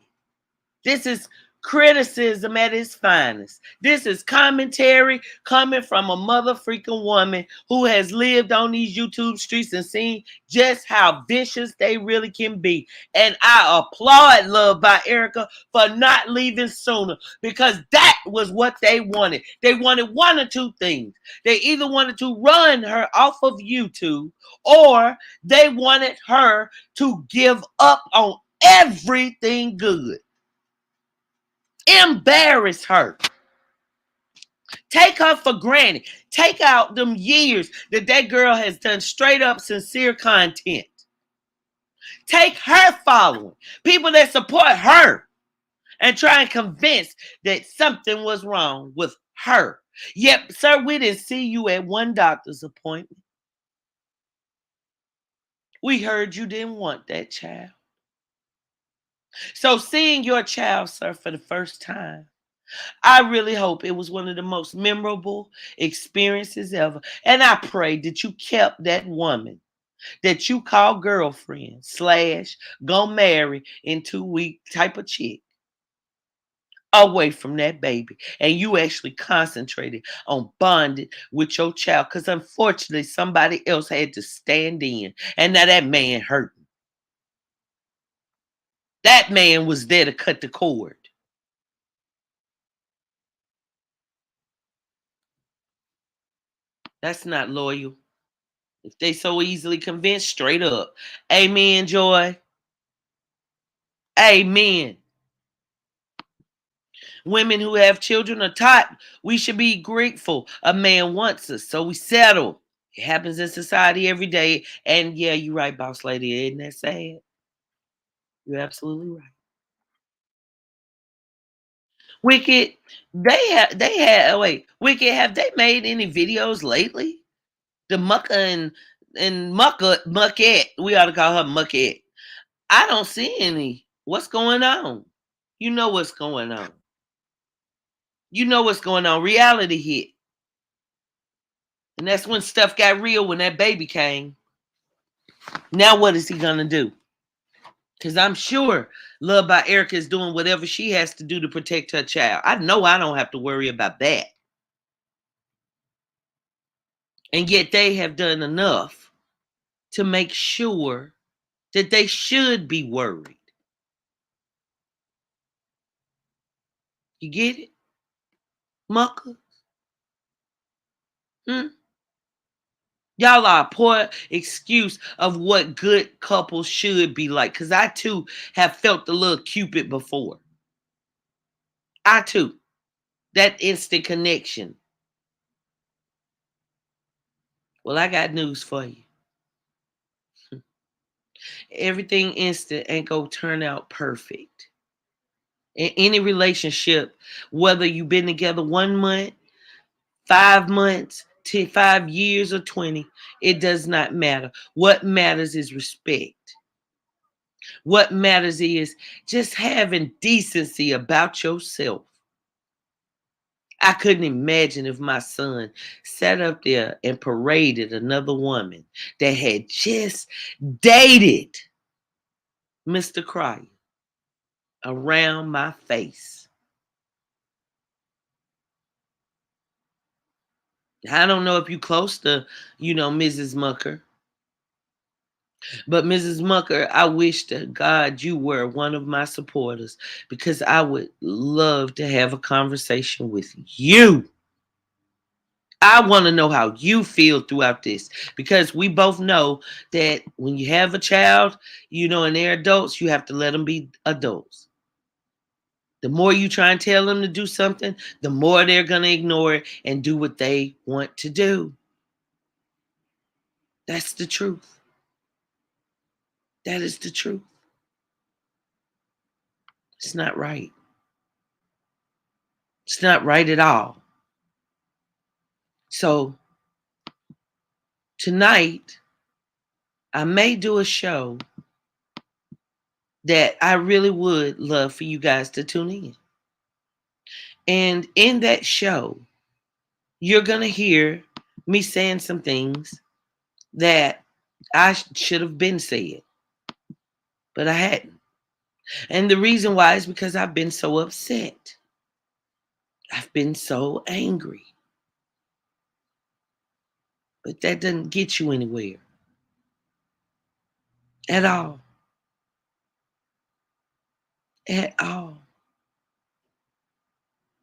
This is criticism at its finest. This is commentary coming from a mother freaking woman who has lived on these YouTube streets and seen just how vicious they really can be. And I applaud LuvdBy Erica for not leaving sooner, because that was what they wanted. They wanted one or two things. They either wanted to run her off of YouTube, or they wanted her to give up on everything good. Embarrass her. Take her for granted. Take out them years that girl has done straight up sincere content. Take her following, people that support her, and try and convince that something was wrong with her. Yep, sir, we didn't see you at one doctor's appointment. We heard you didn't want that child. So seeing your child, sir, for the first time, I really hope it was one of the most memorable experiences ever. And I pray that you kept that woman that you call girlfriend / gonna marry in 2 weeks type of chick away from that baby. And you actually concentrated on bonding with your child, because unfortunately somebody else had to stand in. And now that man hurting. That man was there to cut the cord. That's not loyal. If they so easily convinced, straight up. Amen, Joy. Amen. Women who have children are taught we should be grateful. A man wants us, so we settle. It happens in society every day. And yeah, you're right, boss lady. Isn't that sad? You're absolutely right. Wicked, Wicked, have they made any videos lately? The Muckette. We ought to call her Muckette. I don't see any. What's going on? You know what's going on. You know what's going on. Reality hit. And that's when stuff got real when that baby came. Now what is he gonna do? Because I'm sure LuvdBy Erica is doing whatever she has to do to protect her child. I know I don't have to worry about that. And yet they have done enough to make sure that they should be worried. You get it? Mucker? Y'all are a poor excuse of what good couples should be like. Because I too have felt the little Cupid before. I too. That instant connection. Well, I got news for you. Everything instant ain't gonna turn out perfect. In any relationship, whether you've been together 1 month, 5 months, 5 years, or 20, it does not matter. What matters is respect. What matters is just having decency about yourself. I couldn't imagine if my son sat up there and paraded another woman that had just dated Mr. Cryer around my face. I don't know if you close to, Mrs. Mucker. But Mrs. Mucker, I wish to God you were one of my supporters because I would love to have a conversation with you. I want to know how you feel throughout this because we both know that when you have a child, and they're adults, you have to let them be adults. The more you try and tell them to do something, the more they're going to ignore it and do what they want to do. That's the truth. That is the truth. It's not right. It's not right at all. So tonight, I may do a show that I really would love for you guys to tune in. And in that show, you're going to hear me saying some things that I should have been said, but I hadn't. And the reason why is because I've been so upset. I've been so angry. But that doesn't get you anywhere. At all. At all.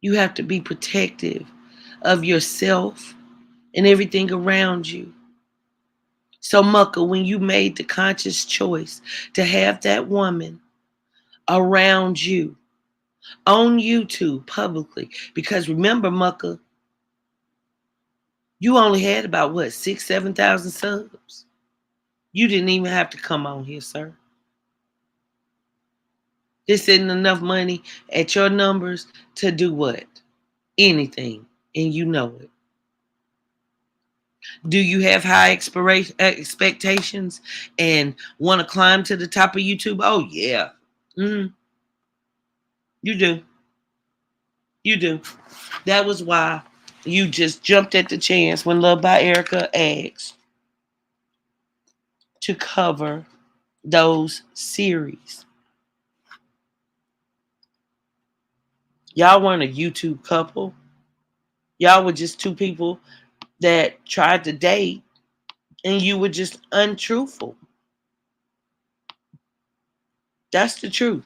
You have to be protective of yourself and everything around you. So, Mucker, when you made the conscious choice to have that woman around you, on YouTube publicly, because remember, Mucker, you only had about 6,000, 7,000 subs. You didn't even have to come on here, sir. This isn't enough money at your numbers to do what? Anything, and you know it. Do you have high expectations and want to climb to the top of YouTube? Oh, yeah. You do. You do. That was why you just jumped at the chance when LuvdBy Erica asked to cover those series. Y'all weren't a YouTube couple. Y'all were just two people that tried to date and you were just untruthful. That's the truth.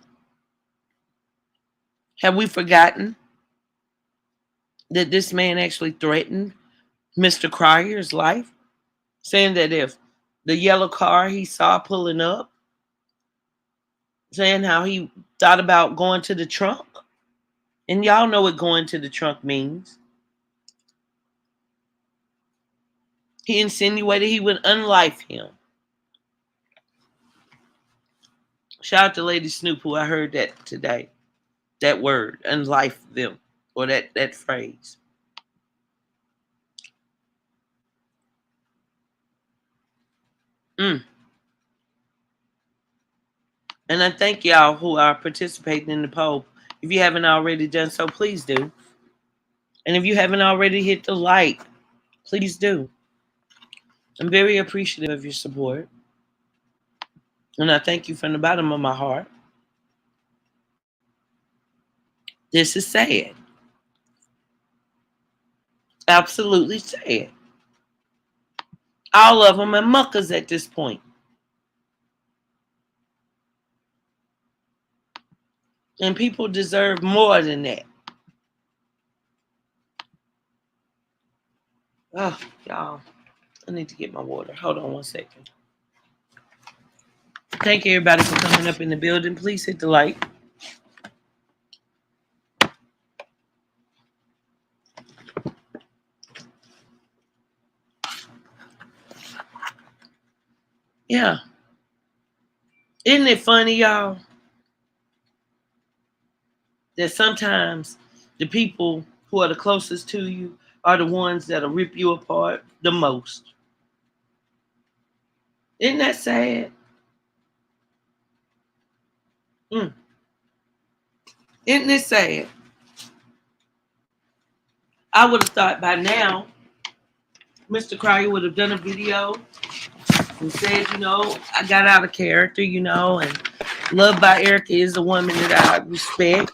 Have we forgotten that this man actually threatened Mr. Cryer's life? Saying that if the yellow car he saw pulling up, saying how he thought about going to the trunk And y'all know what going to the trunk means. He insinuated he would unlife him. Shout out to Lady Snoop, who I heard that today. That word, unlife them, or that phrase. And I thank y'all who are participating in the poll. If you haven't already done so, please do. And if you haven't already hit the like, please do. I'm very appreciative of your support. And I thank you from the bottom of my heart. This is sad. Absolutely sad. All of them are muckers at this point. And people deserve more than that. Oh, y'all. I need to get my water. Hold on one second. Thank everybody for coming up in the building. Please hit the like. Yeah. Isn't it funny, y'all, that sometimes the people who are the closest to you are the ones that'll rip you apart the most? Isn't that sad? Isn't it sad? I would have thought by now Mr. Cryer would have done a video and said, I got out of character, and LuvdBy Erica is a woman that I respect.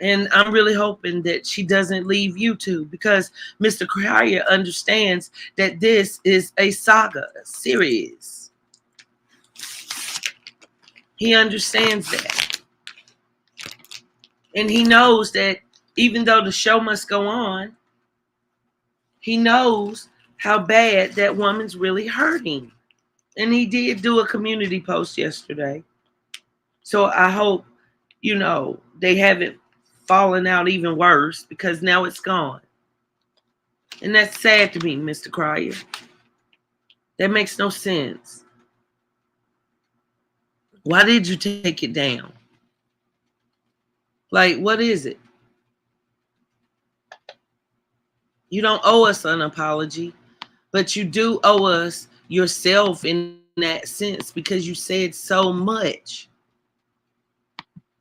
And I'm really hoping that she doesn't leave YouTube, because Mr. Cryer understands that this is a saga, a series. He understands that. And he knows that even though the show must go on, he knows how bad that woman's really hurting. And he did do a community post yesterday. So I hope, they haven't fallen out even worse, because now it's gone. And that's sad to me, Mr. Cryer. That makes no sense. Why did you take it down? Like, what is it? You don't owe us an apology, but you do owe us yourself in that sense, because you said so much.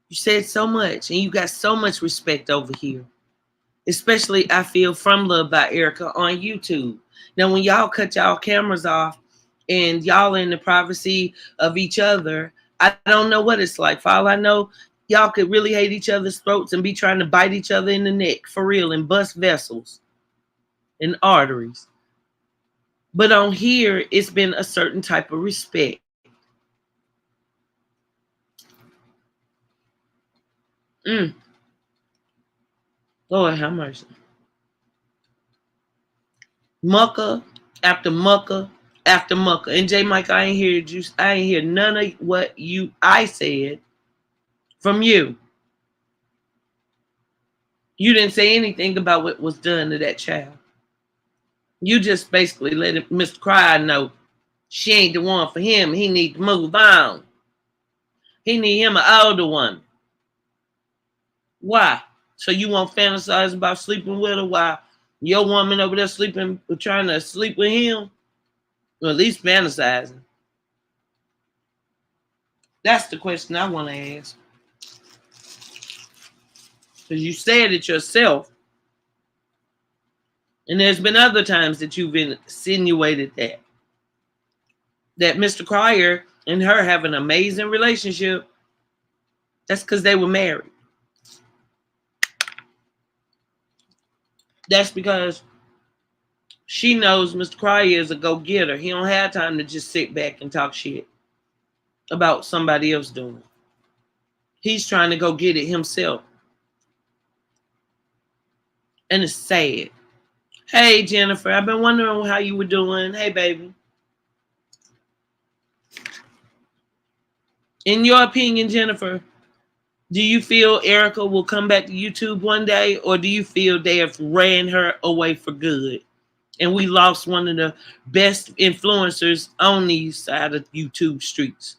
You said so much, and you got so much respect over here. Especially, I feel, from LuvdBy Erica on YouTube. Now, when y'all cut y'all cameras off and y'all in the privacy of each other, I don't know what it's like. For all I know, y'all could really hate each other's throats and be trying to bite each other in the neck, for real, and bust vessels and arteries. But on here, it's been a certain type of respect. Lord have mercy. Mucker after mucker after mucker. And J Mike, I ain't hear none of what I said from you. You didn't say anything about what was done to that child. You just basically let Mr. Cryer know she ain't the one for him. He need to move on. He need him an older one. Why? So you won't fantasize about sleeping with her while your woman over there sleeping, trying to sleep with him? Or at least fantasizing. That's the question I want to ask. Because you said it yourself. And there's been other times that you've insinuated that Mr. Cryer and her have an amazing relationship. That's because they were married. That's because she knows Mr. Cryer is a go-getter. He don't have time to just sit back and talk shit about somebody else doing it. He's trying to go get it himself. And it's sad. Hey, Jennifer, I've been wondering how you were doing. Hey, baby. In your opinion, Jennifer, Do you feel Erica will come back to YouTube one day, or do you feel they have ran her away for good? And we lost one of the best influencers on these side of YouTube streets.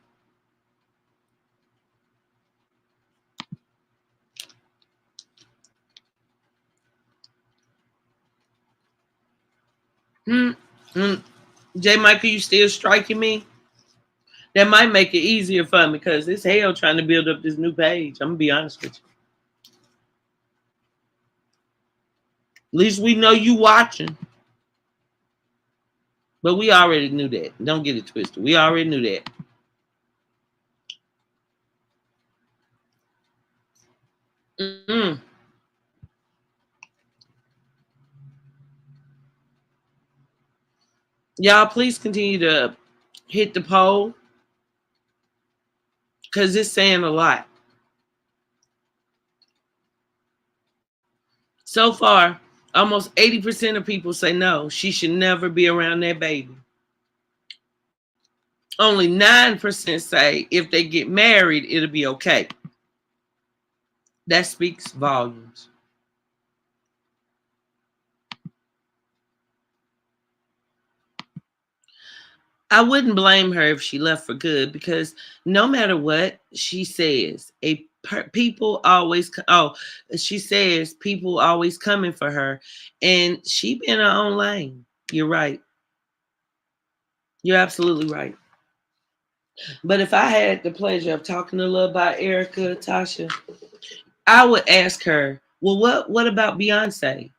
J. Michael, you still striking me? That might make it easier for me because it's hell trying to build up this new page. I'm going to be honest with you. At least we know you watching. But we already knew that. Don't get it twisted. We already knew that. Y'all, please continue to hit the poll because it's saying a lot. So far, almost 80% of people say no, she should never be around that baby. Only 9% say if they get married, it'll be okay. That speaks volumes. I wouldn't blame her if she left for good because no matter what she says, people always coming for her, and she been her own lane. You're right. You're absolutely right. But if I had the pleasure of talking to LuvdBy Erica, Tasha, I would ask her, well, what about Beyonce?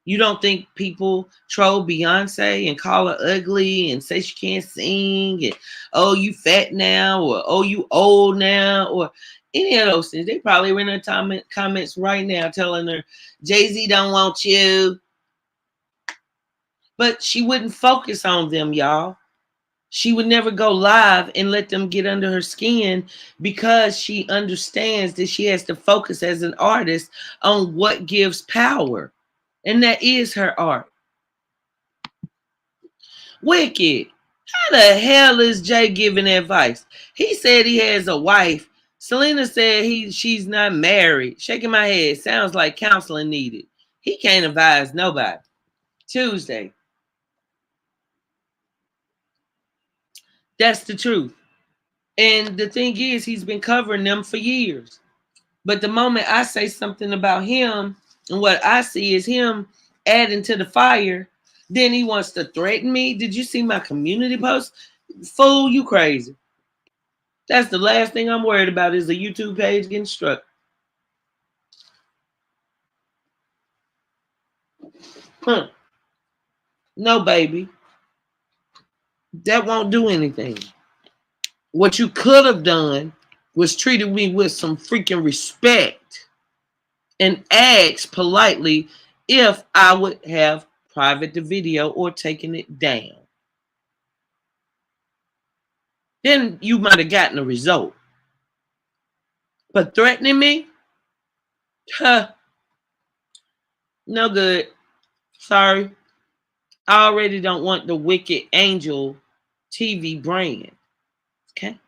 You don't think people troll Beyonce and call her ugly and say she can't sing and, oh, you fat now, or, oh, you old now, or any of those things? They probably in her comments right now telling her, Jay-Z don't want you. But she wouldn't focus on them, y'all. She would never go live and let them get under her skin because she understands that she has to focus as an artist on what gives power. And that is her art. Wicked. How the hell is Jay giving advice? He said he has a wife. Selena said she's not married. Shaking my head. Sounds like counseling needed. He can't advise nobody. Tuesday. That's the truth. And the thing is, he's been covering them for years. But the moment I say something about him, and what I see is him adding to the fire, then he wants to threaten me. Did you see my community post? Fool, you crazy. That's the last thing I'm worried about is the YouTube page getting struck. No, baby. That won't do anything. What you could have done was treated me with some freaking respect and asked politely if I would have private the video or taken it down. Then you might have gotten a result. But threatening me? Huh. No good. Sorry. I already don't want the Wicked Angel TV brand. Okay?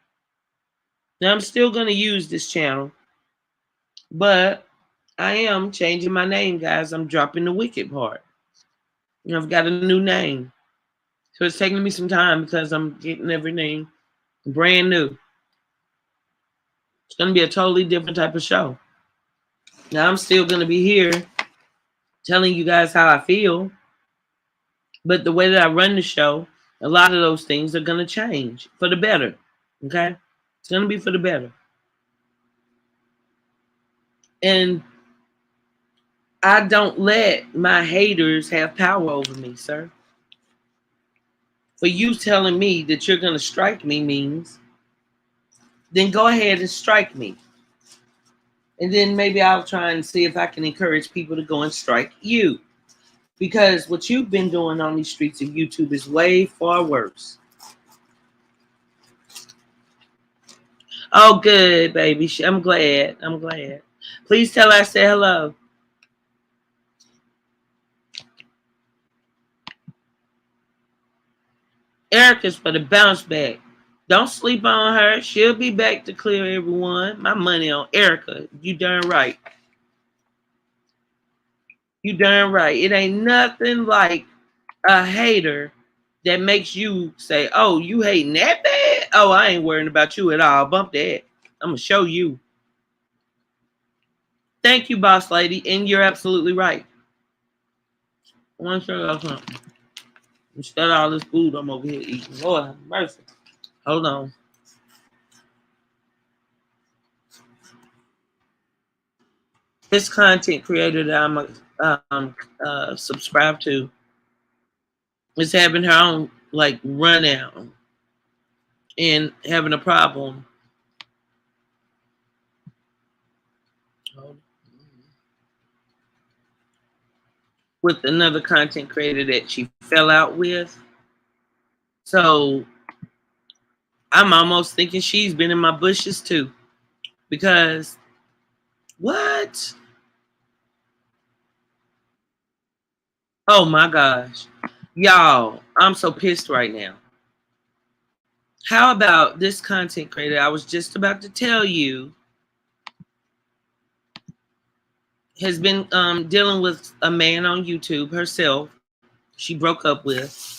Now I'm still going to use this channel. But I am changing my name, guys. I'm dropping the Wicked part. I've got a new name. So it's taking me some time because I'm getting everything brand new. It's going to be a totally different type of show. Now I'm still going to be here telling you guys how I feel. But the way that I run the show, a lot of those things are going to change for the better. Okay? It's going to be for the better. And I don't let my haters have power over me, sir. For you telling me that you're going to strike me means, then go ahead and strike me. And then maybe I'll try and see if I can encourage people to go and strike you. Because what you've been doing on these streets of YouTube is way far worse. Oh, good, baby. I'm glad. I'm glad. Please tell her I said hello. Erica's for the bounce back. Don't sleep on her. She'll be back to clear everyone. My money on Erica. You darn right. You darn right. It ain't nothing like a hater that makes you say, oh, you hating that bad? Oh, I ain't worrying about you at all. Bump that. I'm going to show you. Thank you, boss lady. And you're absolutely right. I want to show y'all something. Instead of all this food I'm over here eating. Lord have mercy. Hold on. This content creator that I'm subscribed to is having her own like run out and having a problem. With another content creator that she fell out with. So I'm almost thinking she's been in my bushes too. Because what? Oh my gosh. Y'all, I'm so pissed right now. How about this content creator? I was just about to tell you has been dealing with a man on YouTube herself. She broke up with.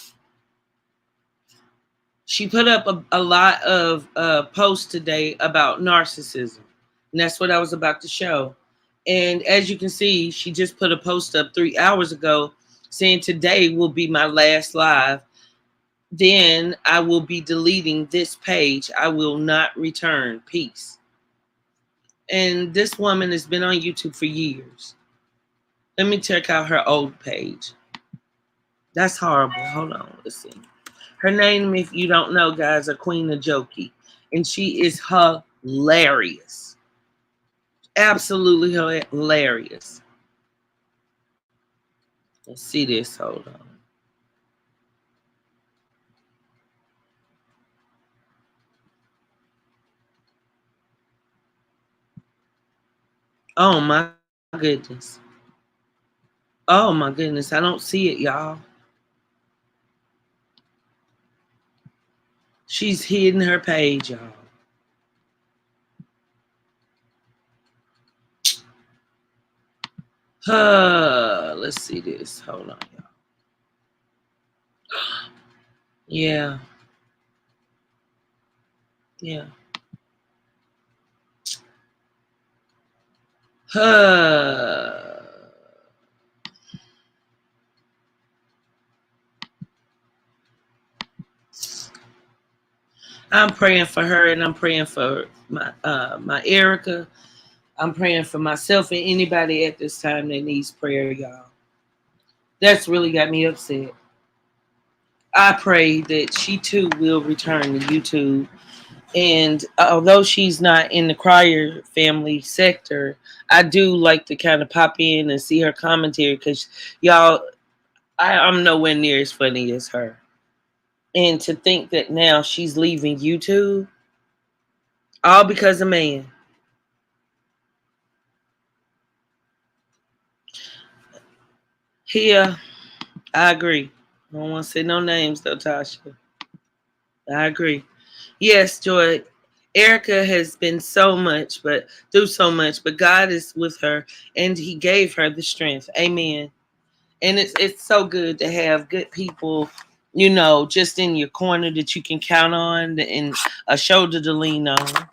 She put up a lot of posts today about narcissism. And that's what I was about to show. And as you can see, she just put a post up 3 hours ago saying today will be my last live. Then I will be deleting this page. I will not return. Peace. And this woman has been on YouTube for years. Let me check out her old page. That's horrible. Hold on. Let's see. Her name, if you don't know, guys, is Queen of Jokey. And she is hilarious. Absolutely hilarious. Let's see this. Hold on. Oh my goodness. Oh my goodness. I don't see it, y'all. She's hidden her page, y'all. Let's see this. Hold on, y'all. Yeah. Yeah. I'm praying for her and I'm praying for my Erica. I'm praying for myself and anybody at this time that needs prayer, y'all. That's really got me upset. I pray that she too will return to YouTube. And although she's not in the Crier family sector, I do like to kind of pop in and see her commentary because, y'all, I'm nowhere near as funny as her. And to think that now she's leaving YouTube, all because of man. Here, I agree. I don't want to say no names though, Tasha. I agree. Yes, Joy. Erica has been through so much, but God is with her and he gave her the strength. Amen. And it's so good to have good people, you know, just in your corner that you can count on and a shoulder to lean on.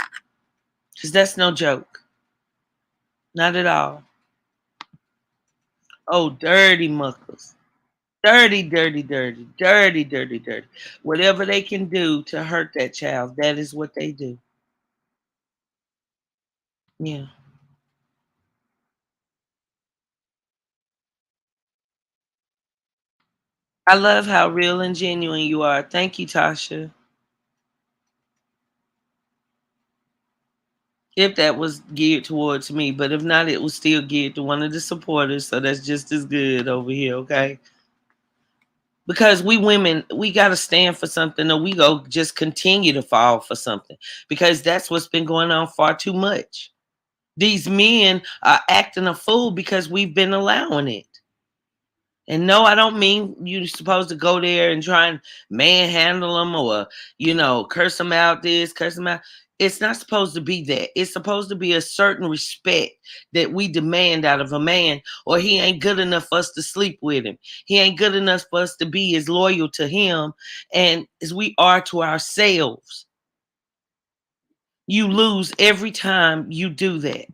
Because that's no joke. Not at all. Oh, dirty muckers. Dirty, dirty, dirty, dirty, dirty, dirty. Whatever they can do to hurt that child, that is what they do. Yeah. I love how real and genuine you are. Thank you, Tasha. If that was geared towards me, but if not, it was still geared to one of the supporters. So that's just as good over here, okay? Because we women, we got to stand for something or we go just continue to fall for something because that's what's been going on far too much. These men are acting a fool because we've been allowing it. And no, I don't mean you're supposed to go there and try and manhandle them or, curse them out this, curse them out. It's not supposed to be that. It's supposed to be a certain respect that we demand out of a man, or he ain't good enough for us to sleep with him. He ain't good enough for us to be as loyal to him and as we are to ourselves. You lose every time you do that.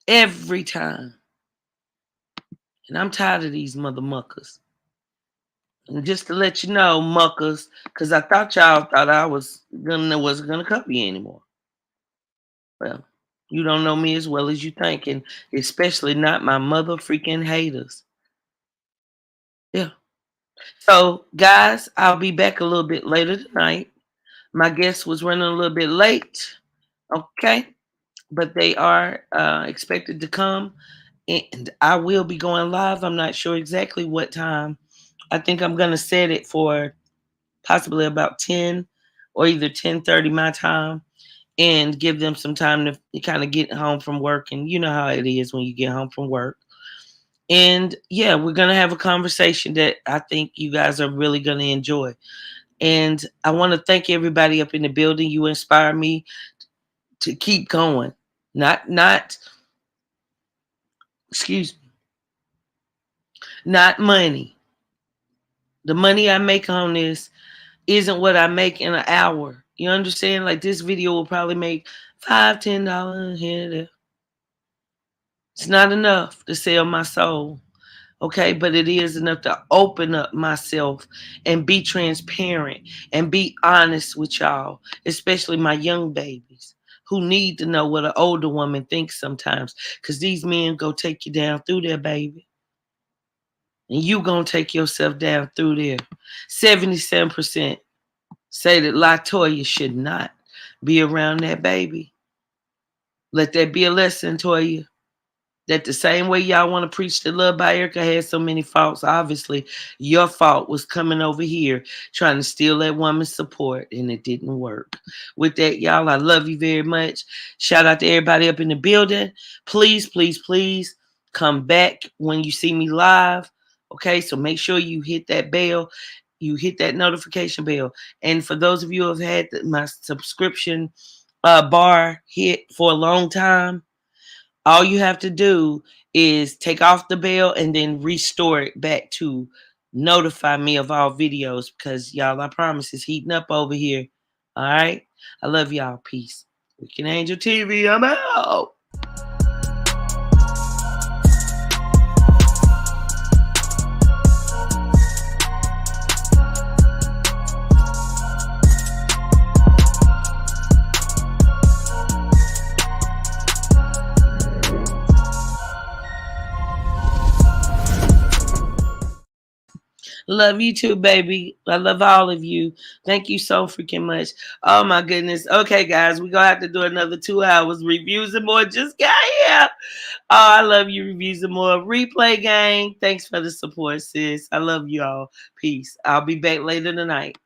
Every time. And I'm tired of these mother muckers. And just to let you know, muckers, because I thought y'all thought I wasn't gonna cup you anymore. Well, you don't know me as well as you think, and especially not my mother freaking haters. Yeah. So, guys, I'll be back a little bit later tonight. My guest was running a little bit late, okay, but they are expected to come, and I will be going live. I'm not sure exactly what time. I think I'm gonna set it for possibly about 10 or either 10:30 my time, and give them some time to kind of get home from work. And you know how it is when you get home from work. And yeah, we're going to have a conversation that I think you guys are really going to enjoy. And I want to thank everybody up in the building. You inspire me to keep going. Excuse me, not money. The money I make on this isn't what I make in an hour. You understand? Like, this video will probably make $5, $10 here and there. It's not enough to sell my soul, okay? But it is enough to open up myself and be transparent and be honest with y'all, especially my young babies who need to know what an older woman thinks sometimes, because these men go take you down through there, baby. And you gonna take yourself down through there. 77% say that LaToya should not be around that baby. Let that be a lesson, Toya. That the same way y'all want to preach that LuvdBy Erica had so many faults, obviously your fault was coming over here trying to steal that woman's support, and it didn't work. With that, y'all, I love you very much. Shout out to everybody up in the building. Please, please, please come back when you see me live. Okay, so make sure you hit that bell. You hit that notification bell. And for those of you who have had my subscription bar hit for a long time, all you have to do is take off the bell and then restore it back to notify me of all videos, because y'all, I promise it's heating up over here. All right. I love y'all. Peace. Wicked Angel TV. I'm out. Love you too, baby. I love all of you. Thank you so freaking much. Oh my goodness. Okay, guys, we're gonna have to do another 2 hours. Reviews and more just got here. Oh, I love you, Reviews and more. Replay gang. Thanks for the support, sis. I love you all. Peace. I'll be back later tonight.